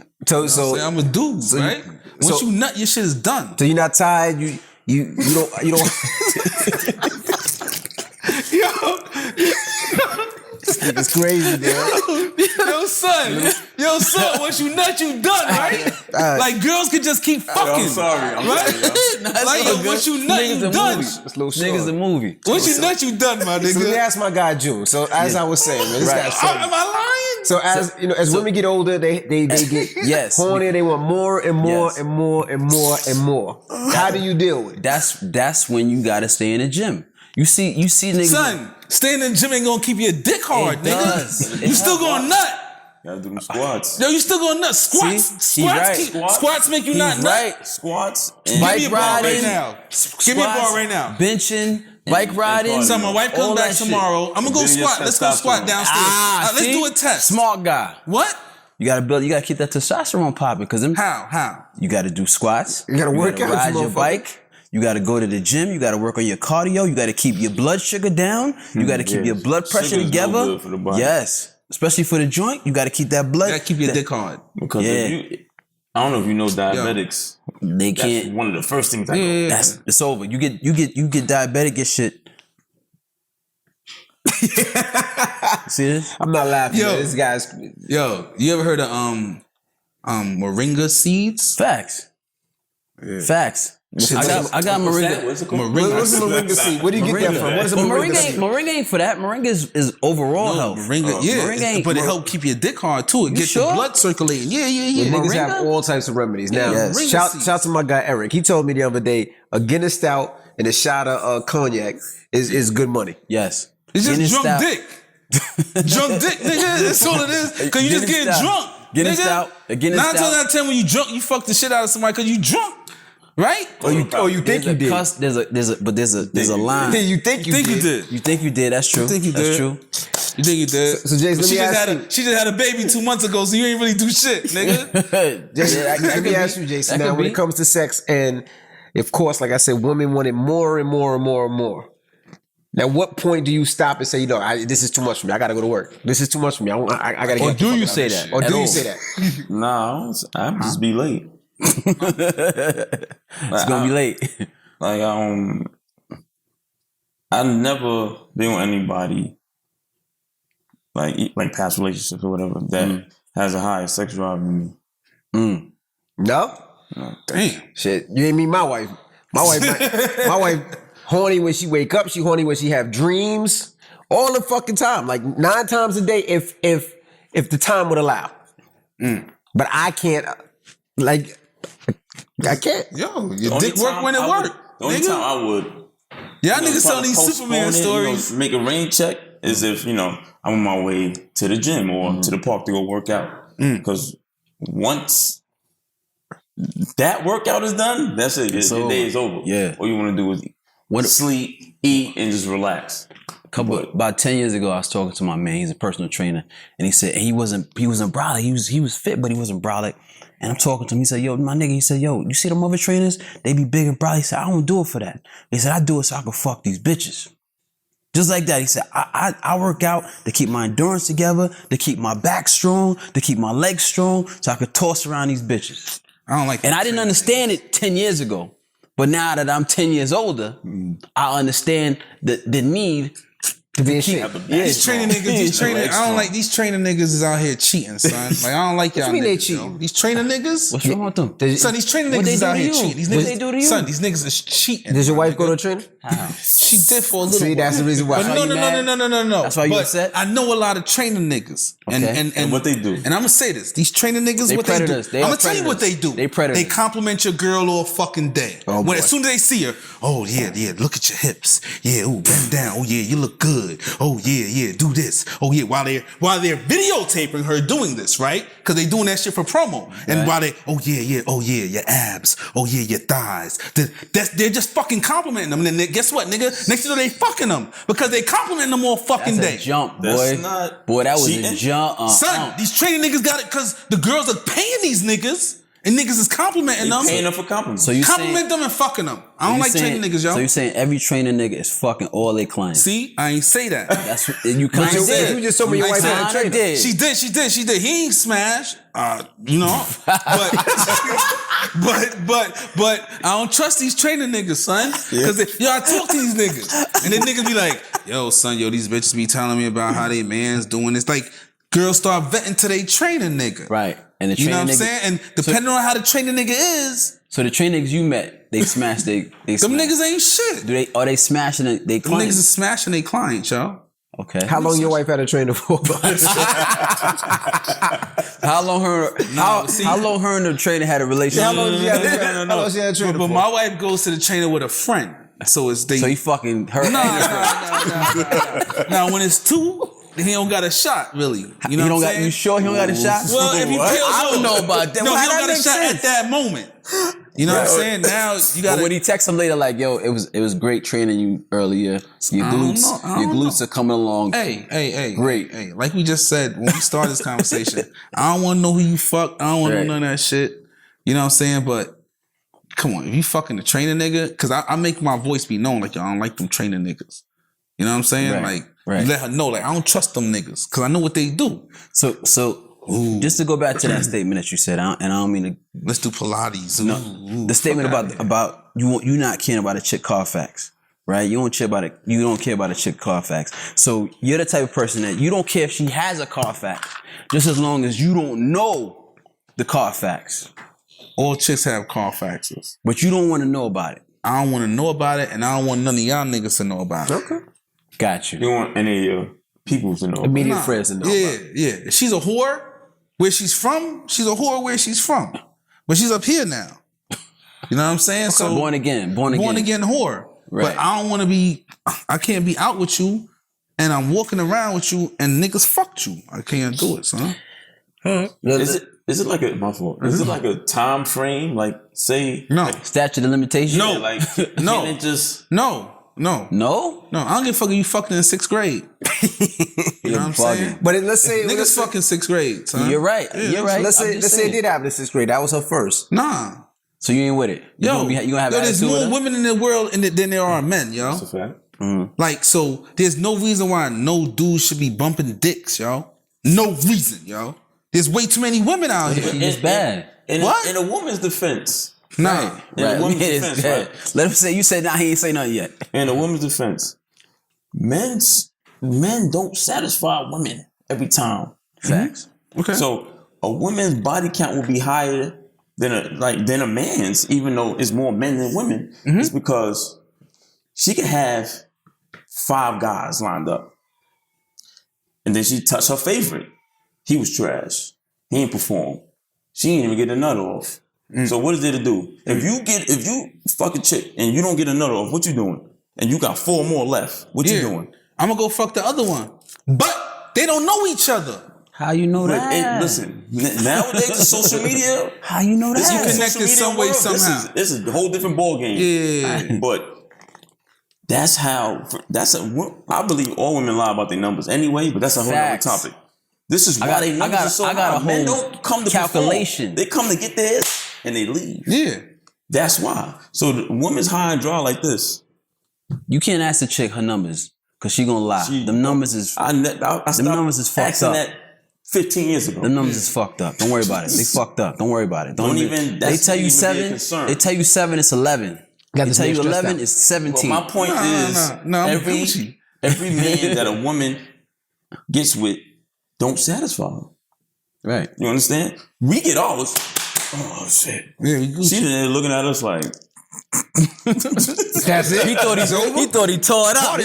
So I'm a dude, right? Once you nut, your shit is done. So you're not tired. You don't. It's crazy, dude. Yo, son, once you nut, you done, right? Like girls could just keep fucking. I'm sorry. Like yo, once you nut, you done. Niggas a movie. Once you nut, you done, my So let me nigga. ask my guy June. So as I was saying, man, this guy's so. Am I lying? So as women get older, they get Yes. horny. They want more and more Yes. and more and more and more. How do you deal with it? That's when you gotta stay in the gym. You see niggas. Son, staying in the gym ain't gonna keep your dick hard, It nigga. does. You still gonna nut. Gotta do them squats. Yo, you still gonna nut. Squats. See? He right. Squats make you not He's nut. right. Squats. Give me Bike a bar right riding, now. Give me a bar right now. Benching, bike riding. Son, my wife all comes back that shit. tomorrow. I'm gonna go Then your squat. Let's go squat testosterone. downstairs. Let's see? do a test. Smart guy. What? You gotta keep that testosterone popping because How? you gotta do squats. You gotta work out, ride you your motherfucker. bike. You gotta go to the gym. You gotta work on your cardio. You gotta keep your blood sugar down. You gotta keep your blood pressure Sugar's no together. good for the body. Yes. Especially for the joint, you gotta keep that blood. You gotta keep your dick hard. Because Yeah. if I don't know if you know diabetics. They That's can't. one of the first things I go. It's over. You get diabetic and shit. See this? I'm not laughing. Yo. man. This guy's Yo, you ever heard of moringa seeds? Facts. Facts. I got moringa. What's it called? what's the moringa seed? Where do you get that from? What is a But moringa seed? moringa ain't for that. Moringa is overall health. Moringa, yeah, Moringa ain't- but it help keep your dick hard too. It gets sure? the blood circulating. Yeah. Niggas Moringa? have all types of remedies. Now, Yes. shout Moringa to my guy Eric. He told me the other day a Guinness stout and a shot of cognac is good money. Yes. It's just Guinness drunk stout. dick. Drunk dick, nigga. That's all it is. Cause you just Guinness getting stout. drunk. Guinness nigga. stout. A Guinness 9 times stout. out of 10 when you drunk, you fuck the shit out of somebody cause you drunk. Right? Or you think There's you a did. cuss. There's a line. You think you Think did. you did. You think you did? That's true. think you That's did. true. You think you did? So, Jason, let she me just ask had she just had a baby 2 months ago, so you ain't really do shit, nigga. Jason, Yeah, that let me could ask be. you, Jason. That Now, could when be. it comes to sex, and of course, like I said, women want it more and more and more and more. Now, what point do you stop and say, this is too much for me. I got to go to work. This is too much for me. I got to Or get. do you say that? Or at do you all? say that? Nah, I just be late. It's gonna be late. Like I never been with anybody like past relationships or whatever that has a higher sex drive than me. No. Damn. Shit, you ain't meet my wife. My wife, horny when she wake up. She horny when she have dreams. All the fucking time, like 9 times a day, if the time would allow. But I can't. Like, I can't. Yo, your Only dick work time when it I work. would- The only time I would Y'all you know, niggas try tell to these postpone Superman it, stories. make a rain check is if, I'm on my way to the gym or to the park to go work out. Because once that workout is done, that's it. Your day is over. Yeah. All you want to do is sleep, eat, and just relax. About 10 years ago, I was talking to my man. He's a personal trainer, and he said he wasn't brolic. He was fit, but he wasn't brolic. And I'm talking to him. He said, "Yo, my nigga." He said, "Yo, you see them other trainers? They be big and brolic." He said, "I don't do it for that." He said, "I do it so I can fuck these bitches." Just like that. He said, I work out to keep my endurance together, to keep my back strong, to keep my legs strong, so I could toss around these bitches. I don't like that. And I didn't understand it 10 years ago. But now that I'm 10 years older, I understand the need To be in shape. These training niggas, I don't like these training niggas is out here cheating, son. Like I don't like y'all you mean they niggas, yo. cheating? These training niggas, What's wrong with them? son, these training What niggas they is do out to here you? cheating. These What niggas, they do to you? son, these niggas is cheating. Does your my wife go nigga. to a trainer? She did for a little See, while. that's the reason why. But Are no, you no, mad? no. That's why you But upset? I know a lot of training niggas, and Okay. And what they do. And I'm gonna say this: these training niggas, They what predators. they They do. I'm are gonna tell you what they predators. do. They predators. They compliment your girl all fucking day. Oh, when boy. as soon as they see her, oh yeah, look at your hips. Yeah, ooh, bend down. Oh yeah, you look good. Oh yeah, do this. Oh yeah, while they're videotaping her doing this, right? Because they doing that shit for promo. And while they, oh yeah, your abs. Oh yeah, your thighs. They're just fucking complimenting them. And then guess what, nigga? Next thing you know, they fucking them because they complimenting them all fucking That's day. a jump, That's boy. not Boy, that was cheating. a jump. Son, these training niggas got it because the girls are paying these niggas and niggas is complimenting them. Paying them for compliments. So you Compliment them and fucking them. I don't like training niggas, yo. So you saying every training nigga is fucking all their clients? See, I ain't say that. That's what you kind of You did. just told me your I wife said had a I trainer. did. She did. He ain't smash, but I don't trust these training niggas, son. Cause I talk to these niggas, and then niggas be like, "Yo, son, these bitches be telling me about how they man's doing this." Like, girls start vetting to they training nigga, Right. And the You know what I'm training saying? And depending on how the training nigga is, So the training niggas you met, they smashed they them smashed. niggas ain't shit. Are they smashing they Them niggas clients? is smashing their clients, yo. Okay. How long your wife had a trainer for? How long her how long her and the trainer had a relationship? How long she had a trainer? No. How long she had a trainer But for? my wife goes to the trainer with a friend. So it's they. So he fucking her. Nah. and Now when it's two, he don't got a shot really. You know you don't what I'm got saying? you sure he don't got a shot? Well, if he What? peels I don't off. know about that. No, Well, he how don't got that a make shot sense? at that moment. You know what I'm saying? Now you got But when he texts him later, like, yo, it was great training you earlier. Your I don't glutes, know. I your don't glutes are coming along. Hey, Great. Hey, like we just said when we started this conversation, I don't want to know who you fuck. I don't want to Right. know none of that shit. You know what I'm saying? But come on, if you fucking the trainer nigga, because I make my voice be known like, yo, I don't like them trainer niggas. You know what I'm saying? Right. Like, Right. let her know, like, I don't trust them niggas because I know what they do. So Just to go back to that statement that you said, and I don't mean to. Let's do Pilates. Ooh, The statement fuck about you not caring about a chick Carfax, right? You don't care about it. You don't care about a chick Carfax. So you're the type of person that you don't care if she has a Carfax, just as long as you don't know the Carfax. all chicks have Carfaxes. But you don't want to know about it. I don't want to know about it, and I don't want none of y'all niggas to know about it. Okay. Got You you. don't want any of your people to know. Immediate Nah. friends to know Yeah, about it. yeah. If she's a whore where she's from, she's a whore where she's from. But she's up here now. You know what I'm saying? So Born again. born again whore. Right. But I don't want to be, I can't be out with you and I'm walking around with you and niggas fucked you. I can't do it, son. Is it like a my fault? Is it like a time frame? Like say No. Statute of limitations? No. like No. can it just No. No? No, I don't give a fuck if you fucked in 6th grade. You know what I'm saying? But let's say Niggas fuck in 6th grade, son. You're right. Yeah, You're right. Let's I'm say just let's say it saying. did happen in 6th grade. That was her first. Nah. So you ain't with it? You Yo, gonna have there's attitude with more her? women in the world than there are men, yo. that's a fact. Like, so there's no reason why no dude should be bumping dicks, yo. No reason, yo. There's way too many women out She here. just bad. What? In a woman's defense, Nah. in a woman's Yeah, it's defense, bad. right? Let him say. You said nah. He ain't say nothing yet. In a woman's defense, men don't satisfy women every time. Facts. Okay. So a woman's body count will be higher than a man's, even though it's more men than women. It's because she can have 5 guys lined up, and then she touched her favorite. He was trash. He ain't perform. She didn't even get a nut off. So what is there to do? If you fuck a chick and you don't get a nut off, what you doing? And you got 4 more left. What you doing? I'm gonna go fuck the other one. But they don't know each other. How you know But, that? listen, nowadays the social media. How you know that? This is the connected social media some way, world. somehow. This is a whole different ball game. Yeah. But I believe all women lie about their numbers anyway, but that's a whole other Facts. topic. This is why got- they I numbers got- are so I got high. a Men whole don't come to calculation. perform. They come to get theirs and they leave. Yeah. That's why. So the woman's high and dry like this. You can't ask the chick her numbers because she gonna lie. Them numbers is I stopped numbers is fucked asking up. that 15 years ago. them numbers is fucked up. Don't worry about it. They fucked up. Don't worry about it. Don't even- They that's tell you even be a 7. concern. They tell you 7. It's 11. Got They this tell man you stressed 11. out. It's But 17. my point is, No, I'm every Gucci. man that a woman gets with don't satisfy her. Right. You understand? We get ours. Oh shit. Yeah, we Gucci. She there looking at us like, That's it. He thought he tore it up.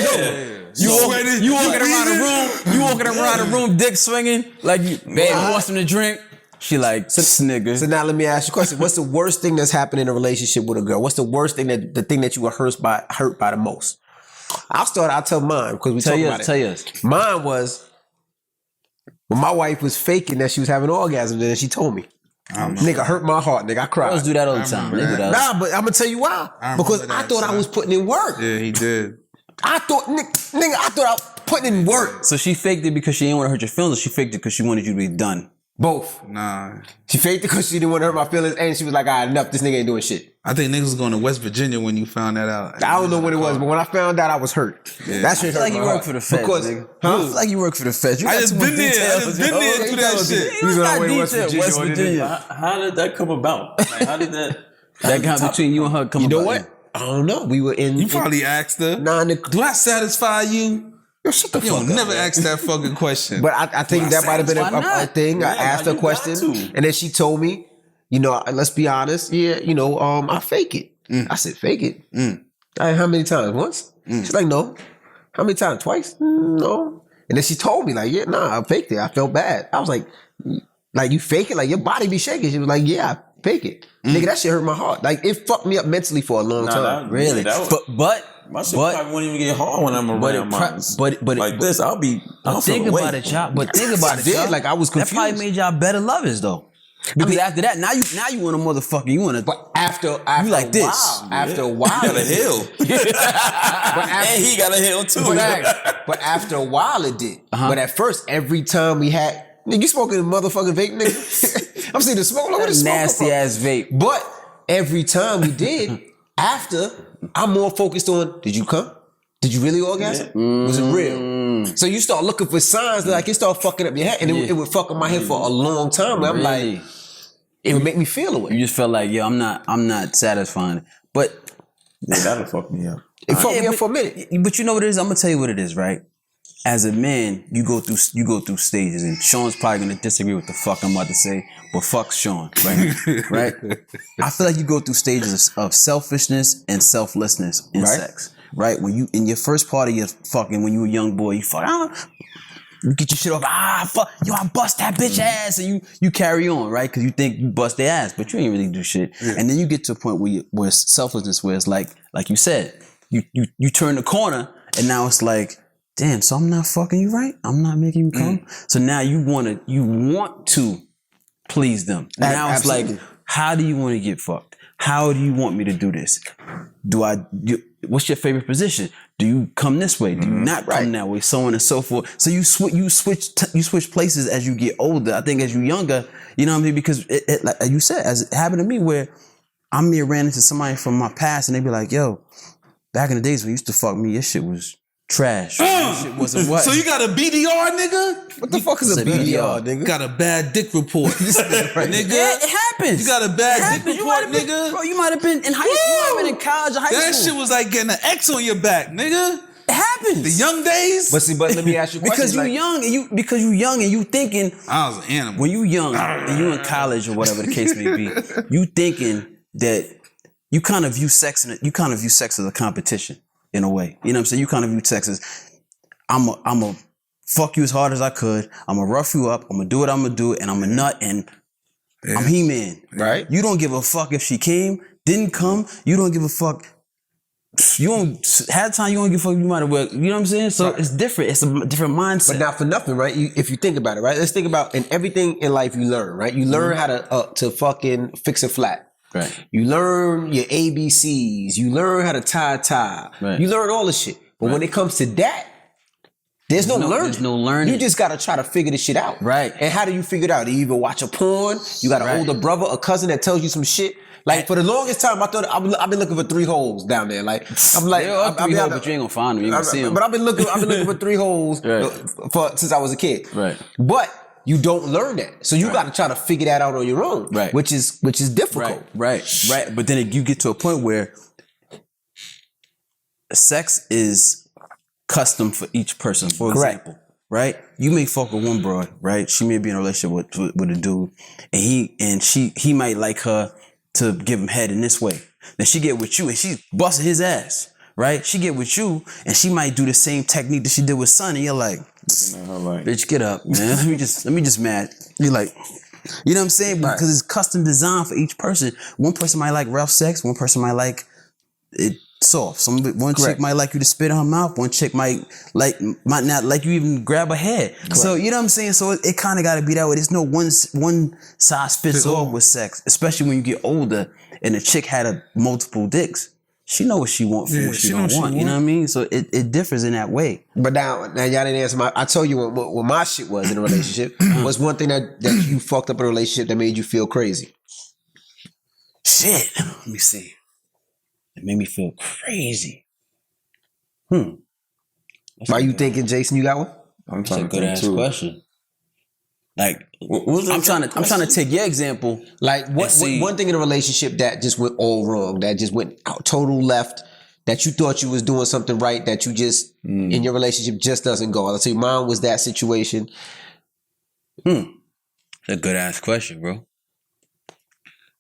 You walking around the room. You walking around the room, dick swinging like you. Babe, you want some to drink? She like nigga. So now let me ask you a question. What's the worst thing that's happened in a relationship with a girl? What's the worst thing the thing that you were hurt by the most? I'll tell mine because we talk about it. Tell us. Mine was when my wife was faking that she was having orgasms and then she told me. Nigga hurt my heart, nigga. I cried. Girls do that all the time. They do that. Nah, but I'm gonna tell you why. Because remember I that, thought I son. was putting in work. Yeah, he did. I thought I was putting in work. So she faked it because she didn't want to hurt your feelings, or she faked it because she wanted you to be done. Both. Nah. She faked it because she didn't want to hurt my feelings, and she was like, "All right, enough. This nigga ain't doing shit." I think niggas was going to West Virginia when you found that out. I don't know what it was, but when I found out, I was hurt. That shit I feel hurt like my you heart. work for the feds, Because, nigga. huh? I feel like you work for the feds. You I got just too much been there. I details, just been yo. there Okay, through that tell us. shit. You was got on the way to West detail. Virginia, West wasn't it? Virginia. how did that come about? Like, how did that? That got between you and her come You know about. what? I don't know. We were in. You probably asked her, do I satisfy you? Yo, shut the You fuck don't up. never ask that fucking question. But I think that might have been Why a not? thing. I Yeah, asked her a you got question, to. and then she told me, let's be honest. Yeah, I fake it. I said, fake it. How many times? Once? She's like, no. How many times? Twice? No. And then she told me, like, yeah, nah, I faked it. I felt bad. I was like you fake it? Like, your body be shaking. She was like, yeah, I fake it. Nigga, that shit hurt my heart. Like, it fucked me up mentally for a long time. Really? But my shit probably won't even get hard when I'm around mine. but like this, I'll think feel about away. it, y'all. But think about it, did. y'all. Like, I was That probably confused. made y'all better lovers, though. Because after that, now you want a motherfucker. You want to. But after You like a this. while, after a while, He got a hill. And he got a hill too. But after a while, it did. But at first, every time we had, nigga, you smoking a motherfucking vape, nigga. I'm seeing the smoke. Look where the smoke come Nasty from. ass vape. But every time we did, after, I'm more focused on, did you come? Did you really orgasm? Was it real? So you start looking for signs that like it start fucking up your head, and it would fuck up my head for a long time. Where I'm like, it would make me feel away. You just felt like, yo, I'm not satisfying. But Yeah, that'll fuck me up. It fucked me up for a minute. But you know what it is? I'm gonna tell you what it is, right? As a man, you go through stages, and Sean's probably gonna disagree with the fuck I'm about to say, but fuck Sean, right? Right? I feel like you go through stages of selfishness and selflessness in sex, right? When you in your first part of your fucking, when you were a young boy, you you get your shit off. Fuck, yo, I bust that bitch ass, and you carry on, right? Because you think you bust their ass, but you ain't really do shit. Yeah. And then you get to a point where selflessness, where it's like you said, you turn the corner, and now it's like, damn, so I'm not fucking you right? I'm not making you come? So now you want to please them. Now it's like, how do you want to get fucked? How do you want me to do this? What's your favorite position? Do you come this way? Do you not come that way? So on and so forth. So you switch places as you get older. I think as you younger, you know what I mean? Because like you said, as it happened to me, where I ran into somebody from my past, and they be like, yo, back in the days when you used to fuck me, your shit was trash. Shit wasn't what? So you got a BDR, nigga? What the fuck is a BDR, nigga? Got a bad dick report, nigga. Yeah, it happens. You got a bad dick report, nigga. Bro, you might have been in high school. You might have been in college or high school. That shit was like getting an X on your back, nigga. It happens. The young days. But let me ask you a question. Because you young and you thinking. I was an animal. When you young and you in college or whatever the case may be, you thinking that you kind of view sex as a competition. In a way, you know what I'm saying? You kind of view sex as, I'm a fuck you as hard as I could. I'm gonna rough you up. I'm gonna do what I'm gonna do, and I'm a nut, and I'm He-Man. Right? You don't give a fuck if she didn't come. You don't give a fuck. You don't have time. You don't give a fuck. You might have well. You know what I'm saying? So it's different. It's a different mindset. But not for nothing, right? If you think about it, right? Let's think about in everything in life you learn, right? You learn how to fucking fix a flat. Right. You learn your ABCs. You learn how to tie. Right. You learn all this shit. But when it comes to that, there's no learning. There's no learning. You just gotta try to figure this shit out. Right. And how do you figure it out? You either watch a porn, you got an older brother, a cousin that tells you some shit. Like for the longest time, I thought I've been looking for 3 holes down there. Like I'm like, there are 3 holes, but you ain't gonna find them. You ain't gonna see them. But I've been looking for 3 holes since I was a kid. Right. But you don't learn that. So you got to try to figure that out on your own. Right. Which is difficult. Right. But then you get to a point where sex is custom for each person. For example, right? You may fuck with one broad, right? She may be in a relationship with a dude, and he might like her to give him head in this way. Then she get with you and she's busting his ass, right? She get with you and she might do the same technique that she did with Son, and you're like, bitch, get up, man. let me just mad. You're like, you know what I'm saying? Because it's custom designed for each person. One person might like rough sex. One person might like it soft. One chick might like you to spit in her mouth. One chick might not like you even grab her head. Correct. So you know what I'm saying? So it kind of got to be that way. There's no one size fits all with sex, especially when you get older and the chick had multiple dicks. She know what she want from what she don't want. You know what I mean? So it differs in that way. But now y'all didn't answer I told you what my shit was in a relationship. Was one thing that you fucked up in a relationship that made you feel crazy? Shit. Let me see. It made me feel crazy. Why you thinking, Jason, you got one? That's a good ass question. Like, I'm trying to take your example. Like, what one thing in a relationship that just went all wrong, that just went out total left, that you thought you was doing something right, that you just in your relationship just doesn't go. I'll tell you, mine was that situation. That's a good ass question, bro.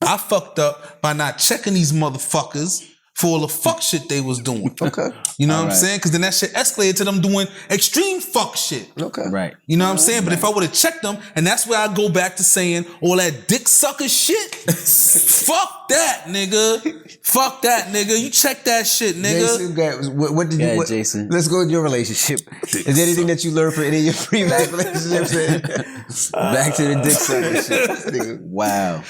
I fucked up by not checking these motherfuckers for all the fuck shit they was doing. Okay. You know what I'm saying? Because then that shit escalated to them doing extreme fuck shit. Okay. Right. You know what I'm saying? But if I would have checked them, and that's where I go back to saying all that dick sucker shit, fuck that, nigga. Fuck that, nigga. You check that shit, nigga. Jason, what did you... Jason. Let's go to your relationship. Is there anything that you learned from any of your previous relationships? Back to the dick sucker shit. Wow.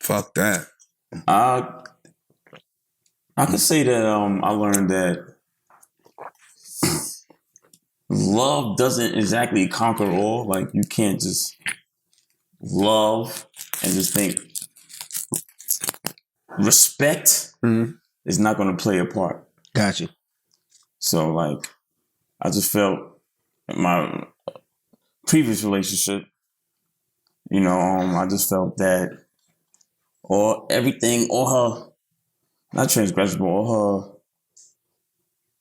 Fuck that. I could say that I learned that love doesn't exactly conquer all. Like, you can't just love and just think respect is not going to play a part. Got you. So like, I just felt in my previous relationship, you know, I just felt that all her, not transgressions, but all her,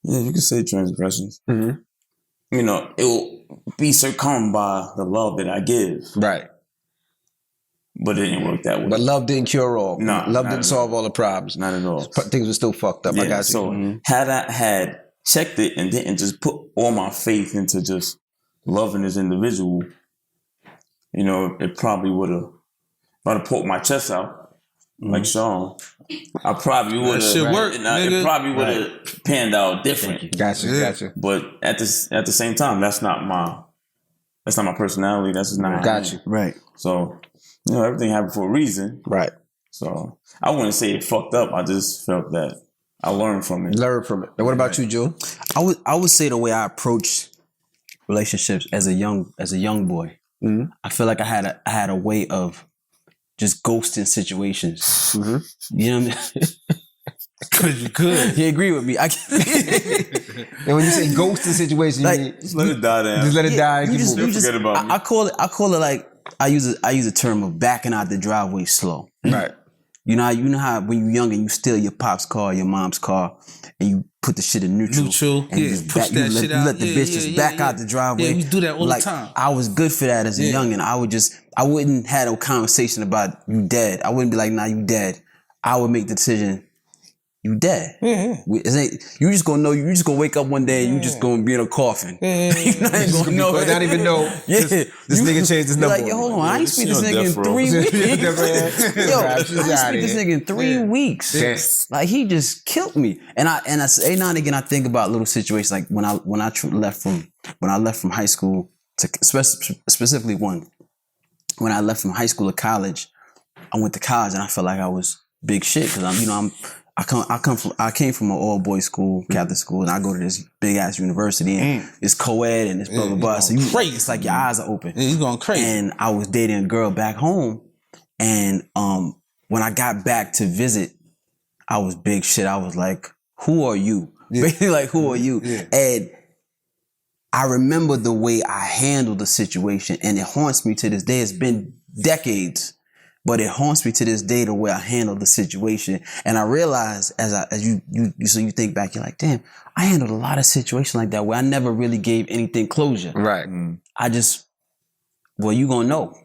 yeah, you can say transgressions. Mm-hmm. You know, it will be succumbed by the love that I give, Right. but it didn't work that way. But love didn't cure all. No, love not didn't at solve all the problems. Not at all. Things were still fucked up. I got you. So had I had checked it and didn't just put all my faith into just loving this individual, you know, it probably would have, if I'd have poked my chest out, like Sean, I probably would have, shit worked, nigga. it probably would have panned out different. Gotcha. But at the same time, that's not my personality. That's just not how I am. Got you. Right. So, you know, everything happened for a reason. Right. So I wouldn't say it fucked up. I just felt that I learned from it. Learn from it. Now, what about you, June? I would say the way I approached relationships as a young boy, I feel like I had a way of just ghosting situations. You know what I mean? Cause you could. He agree with me. And when you say ghosting situation, you Like, mean Just let it die down. just let it die. You keep just, moving. you just, Forget about me. I call it like I use a term of backing out the driveway slow. Right. You know how when you're young and you steal your pop's car, your mom's car, and you put the shit in neutral. And you just push that you shit let, out. You let the bitch just back out the driveway. Yeah, we do that all like, the time. I was good for that as a youngin'. I wouldn't have no conversation about you dead. I wouldn't be like, nah, you dead. I would make the decision, you dead. You just gonna know, you just gonna wake up one day and you just gonna be in a coffin. You're not even gonna know. Not even know. Yeah. This nigga changed his You're number. like, yo, hold on, I ain't speak this She on nigga in death row. 3 weeks. Yo, I She's ain't outta speak this here. nigga in 3 weeks. Yes. Like he just killed me. And I say now and again I think about little situations like when I left from high school to specifically when I left from high school to college, I went to college and I felt like I was big shit because I came from an all boys school, Catholic school, and I go to this big ass university and it's co-ed and it's blah blah blah. So it's like your eyes are open. Yeah, you going crazy. And I was dating a girl back home, and when I got back to visit, I was big shit. I was like, "Who are you?" Basically, like, "Who are you?" And I remember the way I handled the situation, and it haunts me to this day. It's been decades, but it haunts me to this day the way I handled the situation. And I realized as you think back, you're like, damn, I handled a lot of situations like that where I never really gave anything closure. Right. I just, well, you gonna know.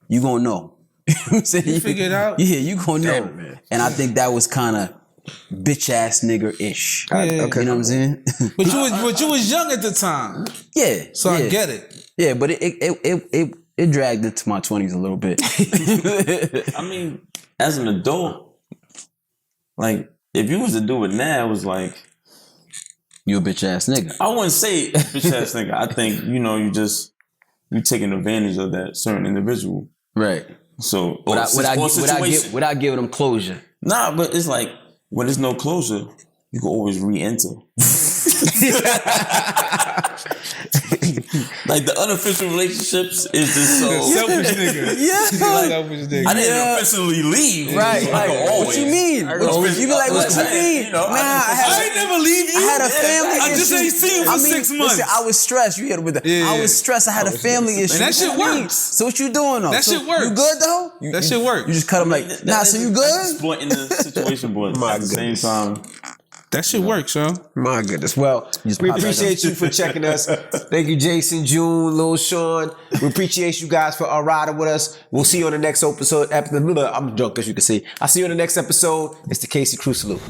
You gonna know. You know what I'm saying? You figure it out? Yeah, you gonna know. And I think that was kind of bitch ass nigga-ish. Okay. You know what I'm saying? But you was young at the time, Yeah. so yeah. I get it. Yeah, but it dragged into my 20s a little bit. I mean, as an adult, like, if you was to do it now, it was like, You a bitch ass nigga. I wouldn't say bitch ass nigga. I think, you know, you taking advantage of that certain individual. Right. So, Without giving them closure. Nah, but it's like, when there's no closure, you can always re-enter. Like, the unofficial relationships is just so Selfish nigga. Yeah. Selfish nigga. I didn't officially leave. Right. So I Like, can always. what you mean? You be like, what you mean? You know, I ain't never leave you. I had a family I just issue. ain't seen you for 6 months. Listen, I was stressed. You hit it with that. Yeah. I was stressed. I had a family issue. And that shit What you mean? works. So what you doing though? That So shit works. You good though? That shit work. You just cut them like, nah. So you That's good? exploiting the situation, but at the same time, That shit works, yo. My goodness. Well, we appreciate you for checking us. Thank you, Jason, June, Lil Sean. We appreciate you guys for riding with us. We'll see you on the next episode. I'm drunk, as you can see. I'll see you on the next episode. It's the Casey Crew Salute.